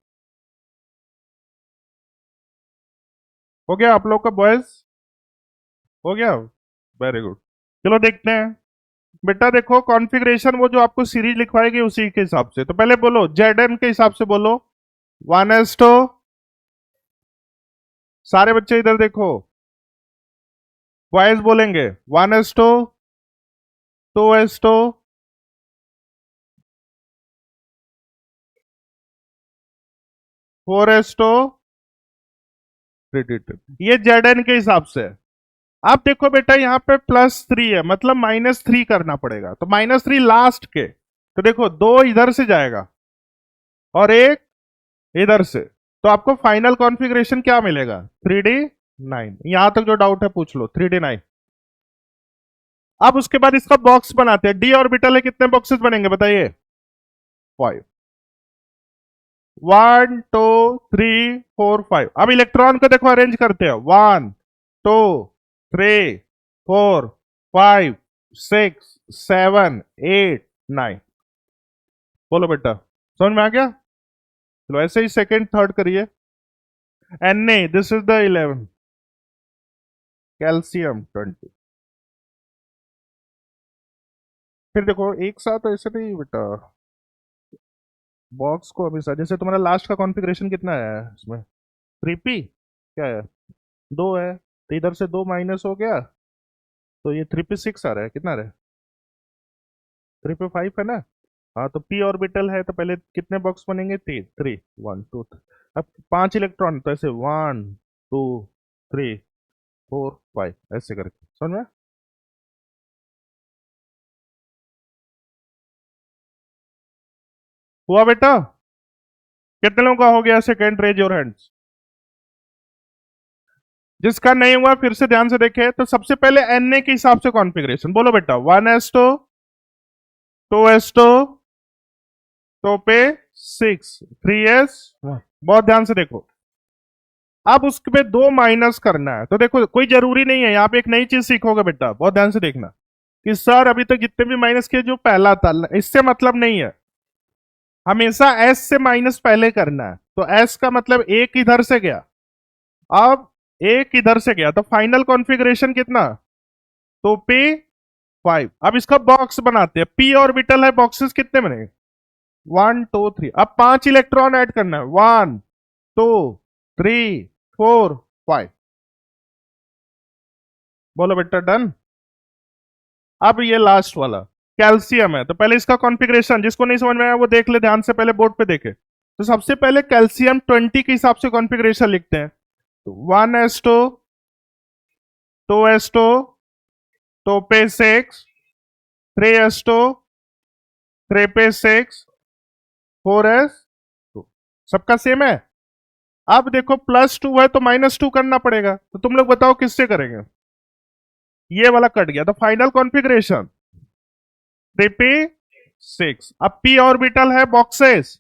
हो गया आप लोग का बॉयज? हो गया? Very good. चलो देखते हैं। बेटा देखो कॉन्फ़िगरेशन वो जो आपको सीरीज लिखवाएगी उसी के हिसाब से, तो पहले बोलो जेड एन के हिसाब से बोलो। 1s2, सारे बच्चे इधर देखो, बॉयज बोलेंगे 1s2, 2s2, 4s2, ये जेड एन के हिसाब से है। आप देखो बेटा यहाँ पे +3 है, मतलब -3 करना पड़ेगा, तो -3 लास्ट के, तो देखो दो इधर से जाएगा और एक इधर से, तो आपको फाइनल कॉन्फ़िगरेशन क्या मिलेगा? 3D9। यहां तक जो डाउट है पूछ लो, 3D9। अब उसके बाद इसका बॉक्स बनाते हैं। डी ऑर्बिटल है, कितने बॉक्सेस बनेंगे बताइए? 5। 1 2 3 4 5। अब इलेक्ट्रॉन को देखो अरेंज करते हैं। 1 2 3 4 5 6 7 8 9। बोलो बेटा, समझ में आ गया? चलो ऐसे ही सेकंड थर्ड करिए। Na, this is the 11, calcium 20। फिर देखो एक साथ ऐसे नहीं बेटा, बॉक्स को हमेशा, जैसे तुम्हारा लास्ट का कॉन्फ़िगरेशन कितना है इसमें? 3p क्या है? 2 है, तो इधर से 2 माइनस हो गया, तो ये 3p6 आ रहा है। कितना आ रहा है? 3p5 है ना? हाँ, तो p ऑर्बिटल है, तो पहले कितने बॉक्स बनेंगे? 3 3 1 2 3। अब 5 इलेक्ट्रॉन, तो ऐसे 1 2 3 4 5 ऐसे करके, समझ में? हुआ बेटा? कितने लोगों का हो गया सेकेंड? Raise your hands. जिसका नहीं हुआ फिर से ध्यान से देखे, तो सबसे पहले Na के हिसाब से कॉन्फ़िगरेशन बोलो बेटा। 1s2, 2s2, तो पे 6, 3s1। बहुत ध्यान से देखो। अब उसके पे 2 माइनस करना है, तो देखो कोई जरूरी नहीं है, यहाँ पे एक नई चीज सीखोगे बेटा, बहुत ध्यान से देखना कि सर अभी तक जितने भी माइनस किए जो पहला था, इससे मतलब नहीं है। हमेशा एस से माइनस पहले करना है, तो एस का मतलब एक इधर से गया, अब एक इधर से गया, तो फाइनल कॉन्फ़िगरेशन कितना? तो p5। अब इसका बॉक्स बनाते हैं। p ऑर्बिटल है, बॉक्सेस कितने बनेंगे? 1 2 3। अब 5 इलेक्ट्रॉन ऐड करना है। 1 2 3 4 5। बोलो बेटा डन। अब ये लास्ट वाला कैल्शियम है, तो पहले इसका कॉन्फ़िगरेशन जिसको नहीं समझ में आया वो देख ले ध्यान से, पहले बोर्ड पे देखे। तो सबसे पहले कैल्शियम 20 के हिसाब से कॉन्फ़िगरेशन लिखते हैं। तो 1s2, 2s2, तो पे 6, 3s2, 3 पे 6, 4s2। सबका सेम है। अब देखो +2 है, तो -2 करना पड़ेगा, तो तुम लोग बताओ किससे करेंगे? ये वाला कट गया, तो फाइनल कॉन्फ़िगरेशन 3p6। अब p ऑर्बिटल है, बॉक्सेस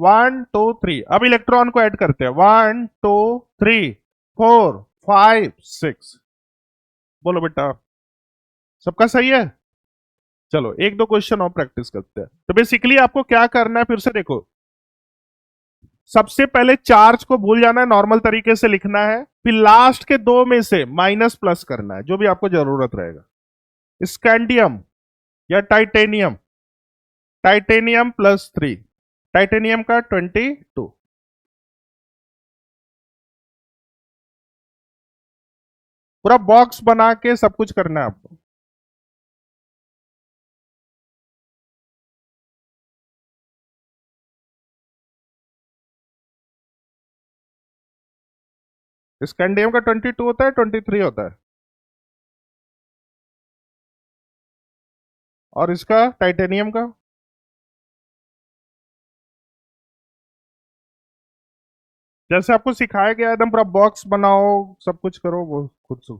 1 2 3। अब इलेक्ट्रॉन को ऐड करते हैं। 1 2 3 4 5 6। बोलो बेटा, सबका सही है? चलो एक दो क्वेश्चन और प्रैक्टिस करते हैं। तो बेसिकली आपको क्या करना है, फिर से देखो। सबसे पहले चार्ज को भूल जाना है, नॉर्मल तरीके से लिखना है, फिर लास्ट के दो में से माइनस प्लस करना है, जो भी आपको जरूरत रहेगा। स्कैंडियम या टाइटेनियम? टाइटेनियम +3, टाइटेनियम का 22। पूरा बॉक्स बना के सब कुछ करना है आपको। स्कैंडियम का 22 होता है, 23 होता है। और इसका टाइटेनियम का? जैसे आपको सिखाया गया एकदम पूरा बॉक्स बनाओ, सब कुछ करो, वो खुद से।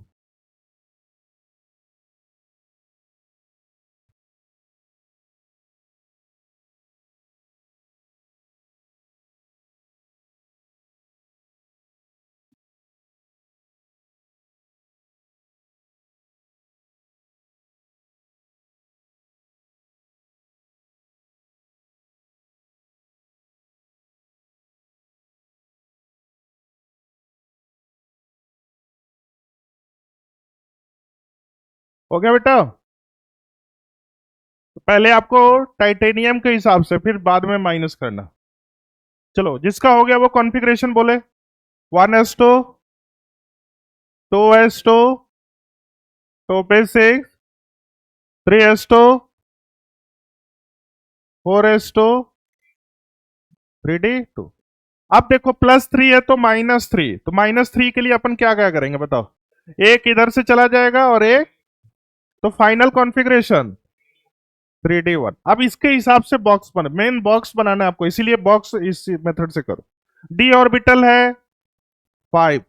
हो गया बेटा? तो पहले आपको टाइटेनियम के हिसाब से, फिर बाद में माइनस करना। चलो, जिसका हो गया वो कॉन्फ़िगरेशन बोले। 1s2, 2s2, 2p6, 3s2, 4s2, 3d2। अब देखो +3 है तो -3, तो -3 के लिए अपन क्या क्या करेंगे बताओ? एक इधर से चला जाएगा और एक, तो फाइनल कॉन्फ़िगरेशन 3d1। अब इसके हिसाब से बॉक्स बना, मेन बॉक्स बनाना है आपको, इसीलिए बॉक्स इस मेथड से करो। d ऑर्बिटल है 5,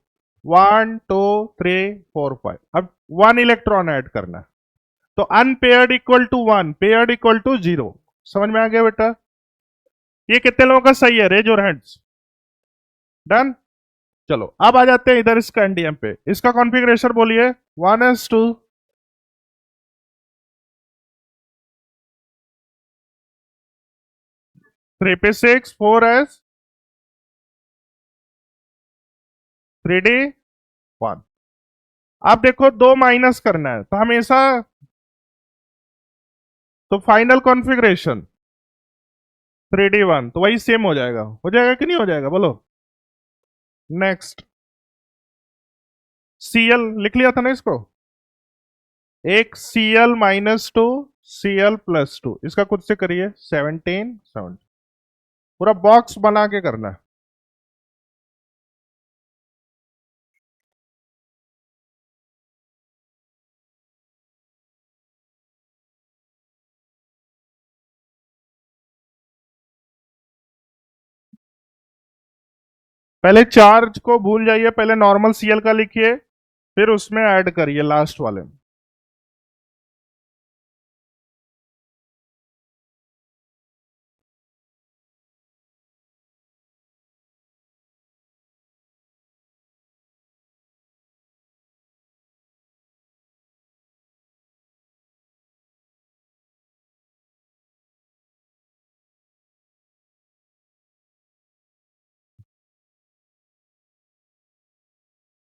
1 2 3 4 5। अब 1 इलेक्ट्रॉन ऐड करना है, तो unpaired equal to 1, paired equal to 0। समझ में आ गया बेटा? ये कितने लोगों का सही है? Raise your hands. डन। चलो अब आ जाते हैं इधर इसका एनडीएम पे। इसका कॉन्फ़िगरेशन बोलिए। 1s2, 3p6, 4s, 3d1। अब देखो दो माइनस करना है तो हमेशा, तो फाइनल कॉन्फ़िगरेशन 3d1, तो वही सेम हो जाएगा कि नहीं हो जाएगा बोलो? नेक्स्ट, Cl लिख लिया था ना इसको, एक Cl-2, Cl+2, इसका खुद से करिए 17 7। पूरा बॉक्स बना के करना है। पहले चार्ज को भूल जाइए, पहले नॉर्मल Cl का लिखिए, फिर उसमें ऐड करिए लास्ट वाले में।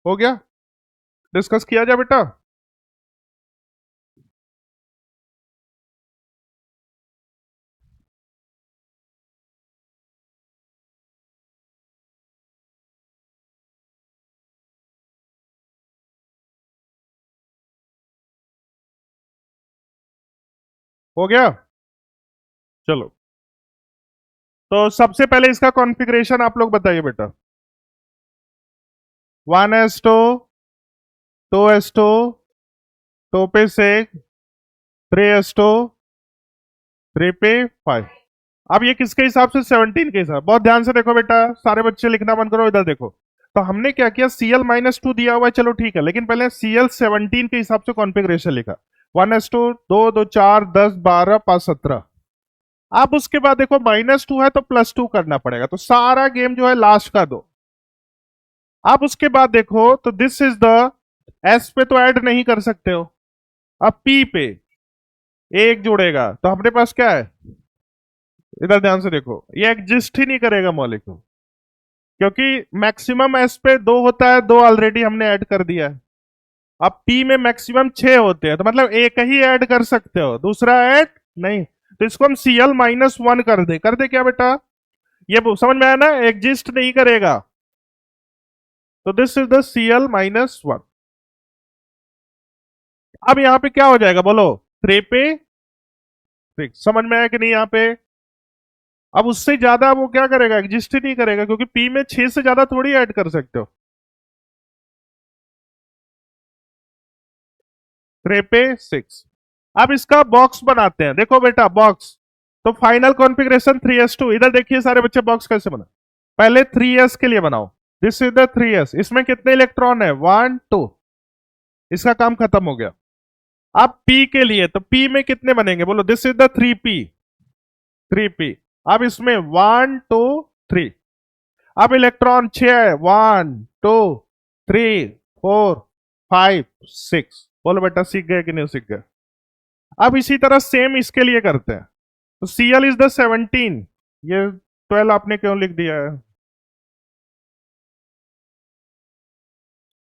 हो गया? डिस्कस किया जाए बेटा? हो गया? चलो, तो सबसे पहले इसका कॉन्फ़िगरेशन आप लोग बताइए बेटा। 1s2, 2s2, 2p6, 3s2, 3p5। अब ये किसके हिसाब से? 17 के हिसाब। बहुत ध्यान से देखो बेटा, सारे बच्चे लिखना बंद करो, इधर देखो। तो हमने क्या किया, Cl-2 दिया हुआ है, चलो ठीक है, लेकिन पहले Cl-17 के हिसाब से कॉन्फ़िगरेशन लिखा। 1s2, 2 2 4 10 12 5 17। अब उसके बाद देखो -2 है तो +2 करना पड़ेगा, तो सारा गेम जो है लास्ट का दो। अब उसके बाद देखो तो दिस इज द, एस पे तो ऐड नहीं कर सकते हो, अब पी पे एक जुड़ेगा, तो अपने पास क्या है? इधर ध्यान से देखो, ये एग्जिस्ट ही नहीं करेगा मॉलिक्यूल, क्योंकि मैक्सिमम एस पे दो होता है, दो ऑलरेडी हमने ऐड कर दिया है। अब पी में मैक्सिमम 6 होते हैं, तो मतलब एक ही ऐड कर सकते हो, दूसरा ऐड नहीं। तो इसको हम Cl-1 कर दे क्या बेटा? ये समझ में आया ना, एग्जिस्ट नहीं करेगा। तो दिस इज द Cl-1। अब यहां पे क्या हो जाएगा बोलो? 3p6। समझ में आया कि नहीं यहाँ पे? अब उससे ज्यादा वो क्या करेगा? एग्जिस्ट ही नहीं करेगा, क्योंकि पी में 6 से ज्यादा थोड़ी ऐड कर सकते हो। 3p6। अब इसका बॉक्स बनाते हैं, देखो बेटा बॉक्स। तो फाइनल कॉन्फ़िगरेशन 3s2, इधर देखिए सारे बच्चे बॉक्स कैसे बना। पहले 3s के लिए बनाओ, दिस इज द 3s। इसमें कितने इलेक्ट्रॉन है? 1 2। इसका काम खत्म हो गया। अब p के लिए, तो p में कितने बनेंगे बोलो? This is the 3p, 3p। अब इसमें 1 2 3। अब इलेक्ट्रॉन 6 है, 1 2 3 4 5 6। बोलो बेटा सीख गए कि नहीं सीख गए? अब इसी तरह सेम इसके लिए करते हैं। तो Cl इज द 17। ये 12 आपने क्यों लिख दिया है?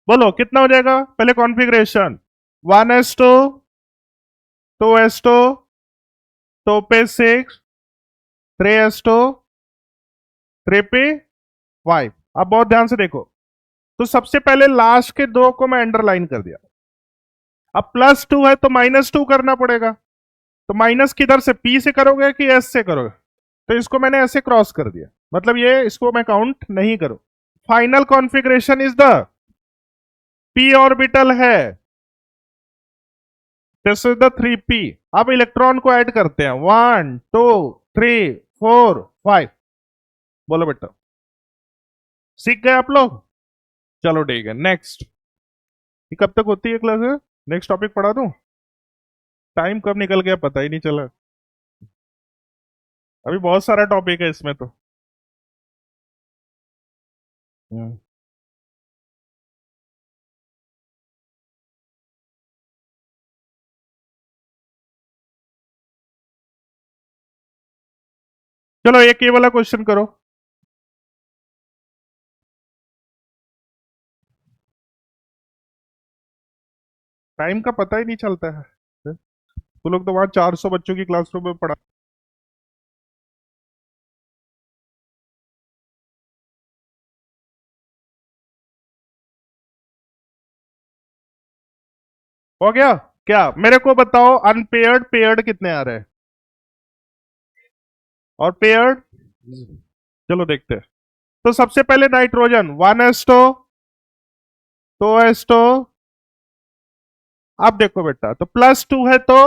बोलो कितना हो जाएगा? पहले configuration 1s2, two S two, two पे 6, 3s टू, 3 पे 5। अब बहुत ध्यान से देखो, तो सबसे पहले लास्ट के दो को मैं अंडरलाइन कर दिया। अब +2 है तो -2 करना पड़ेगा। तो माइनस किधर से, पी से करोगे कि एस से करोगे? तो इसको मैंने ऐसे क्रॉस कर दिया, मतलब ये इसको मैं काउंट नहीं करूं। Final configuration is the P orbital है, दिस इज द 3p। अब इलेक्ट्रॉन को ऐड करते हैं, 1 2 3 4 5। बोलो बेटा, सीख गए आप लोग? चलो ठीक है, नेक्स्ट। ये कब तक होती है क्लास? नेक्स्ट टॉपिक पढ़ा दूं? टाइम कब निकल गया पता ही नहीं चला। अभी बहुत सारा टॉपिक है इसमें तो। हम्म। चलो एक ये वाला क्वेश्चन करो। टाइम का पता ही नहीं चलता है। तो लोग तो वहां 400 बच्चों की क्लासरूम में पढ़ा। हो गया क्या? मेरे को बताओ, अनपेयर्ड पेयर्ड कितने आ रहे हैं और पेयर्ड? चलो देखते हैं। तो सबसे पहले नाइट्रोजन 1s2, 2s2। अब देखो बेटा, तो +2 है तो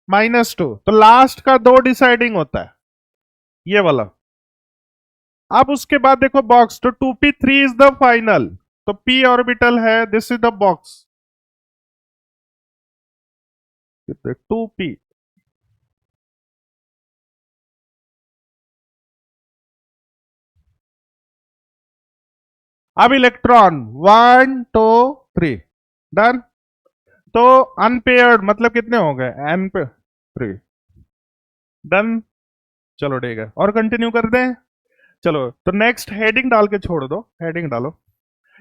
-2, तो लास्ट का दो डिसाइडिंग होता है, ये वाला। अब उसके बाद देखो बॉक्स, तो 2p3 इज द फाइनल, तो p ऑर्बिटल है, this is the box, 2p। अब इलेक्ट्रॉन 1 2 3, डन। तो अनपेयर्ड मतलब कितने हो गए? एन पे 3, डन। चलो ठीक है, और कंटिन्यू कर दें। चलो तो नेक्स्ट हेडिंग डाल के छोड़ दो, हेडिंग डालो।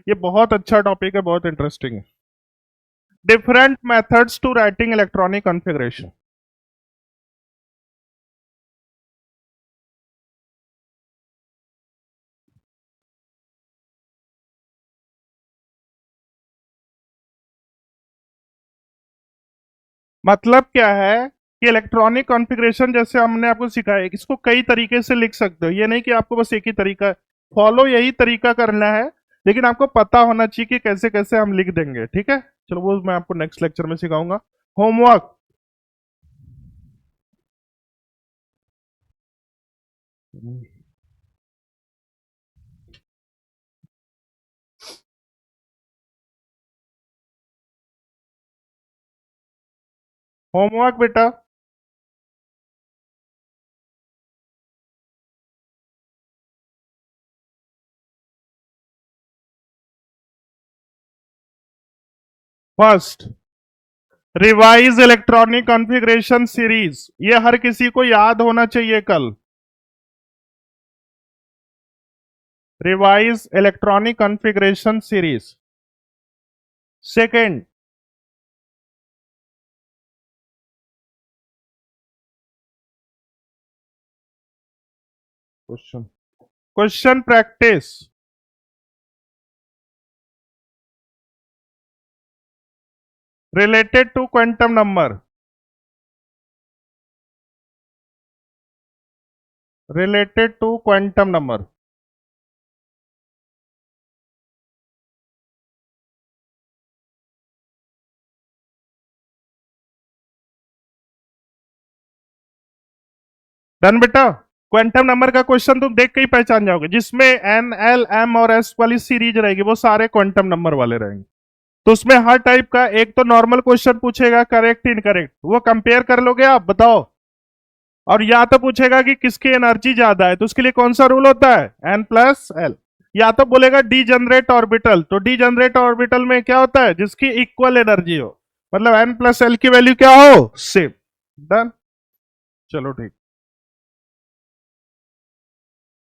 ये बहुत अच्छा टॉपिक है, बहुत इंटरेस्टिंग है। Different methods to writing electronic configuration. मतलब क्या है कि इलेक्ट्रॉनिक कॉन्फ़िगरेशन जैसे हमने आपको सिखाया, इसको कई तरीके से लिख सकते हो। ये नहीं कि आपको बस एक ही तरीका फॉलो, यही तरीका करना है, लेकिन आपको पता होना चाहिए कि कैसे कैसे हम लिख देंगे। ठीक है, चलो वो मैं आपको नेक्स्ट लेक्चर में सिखाऊंगा। होमवर्क, होमवर्क बेटा। First, revise electronic configuration series, ये हर किसी को याद होना चाहिए कल। Revise electronic configuration series. Second, question question practice related to quantum number, related to quantum number. Done बेटा। क्वांटम नंबर का क्वेश्चन तुम देख के ही पहचान जाओगे, जिसमें एन एल एम और एस वाली सीरीज रहेगी वो सारे क्वांटम नंबर वाले रहेंगे। तो उसमें हर टाइप का एक तो नॉर्मल क्वेश्चन पूछेगा, करेक्ट इनकरेक्ट, वो कंपेयर कर लोगे आप, बताओ। और या तो पूछेगा कि किसकी एनर्जी ज्यादा है, तो उसके लिए कौन सा रूल होता है? n+l। या तो बोलेगा डी जनरेट ऑर्बिटल, तो डी जनरेट ऑर्बिटल में क्या होता है? जिसकी इक्वल एनर्जी हो, मतलब n+l की वैल्यू क्या हो? सेम। डन। चलो ठीक।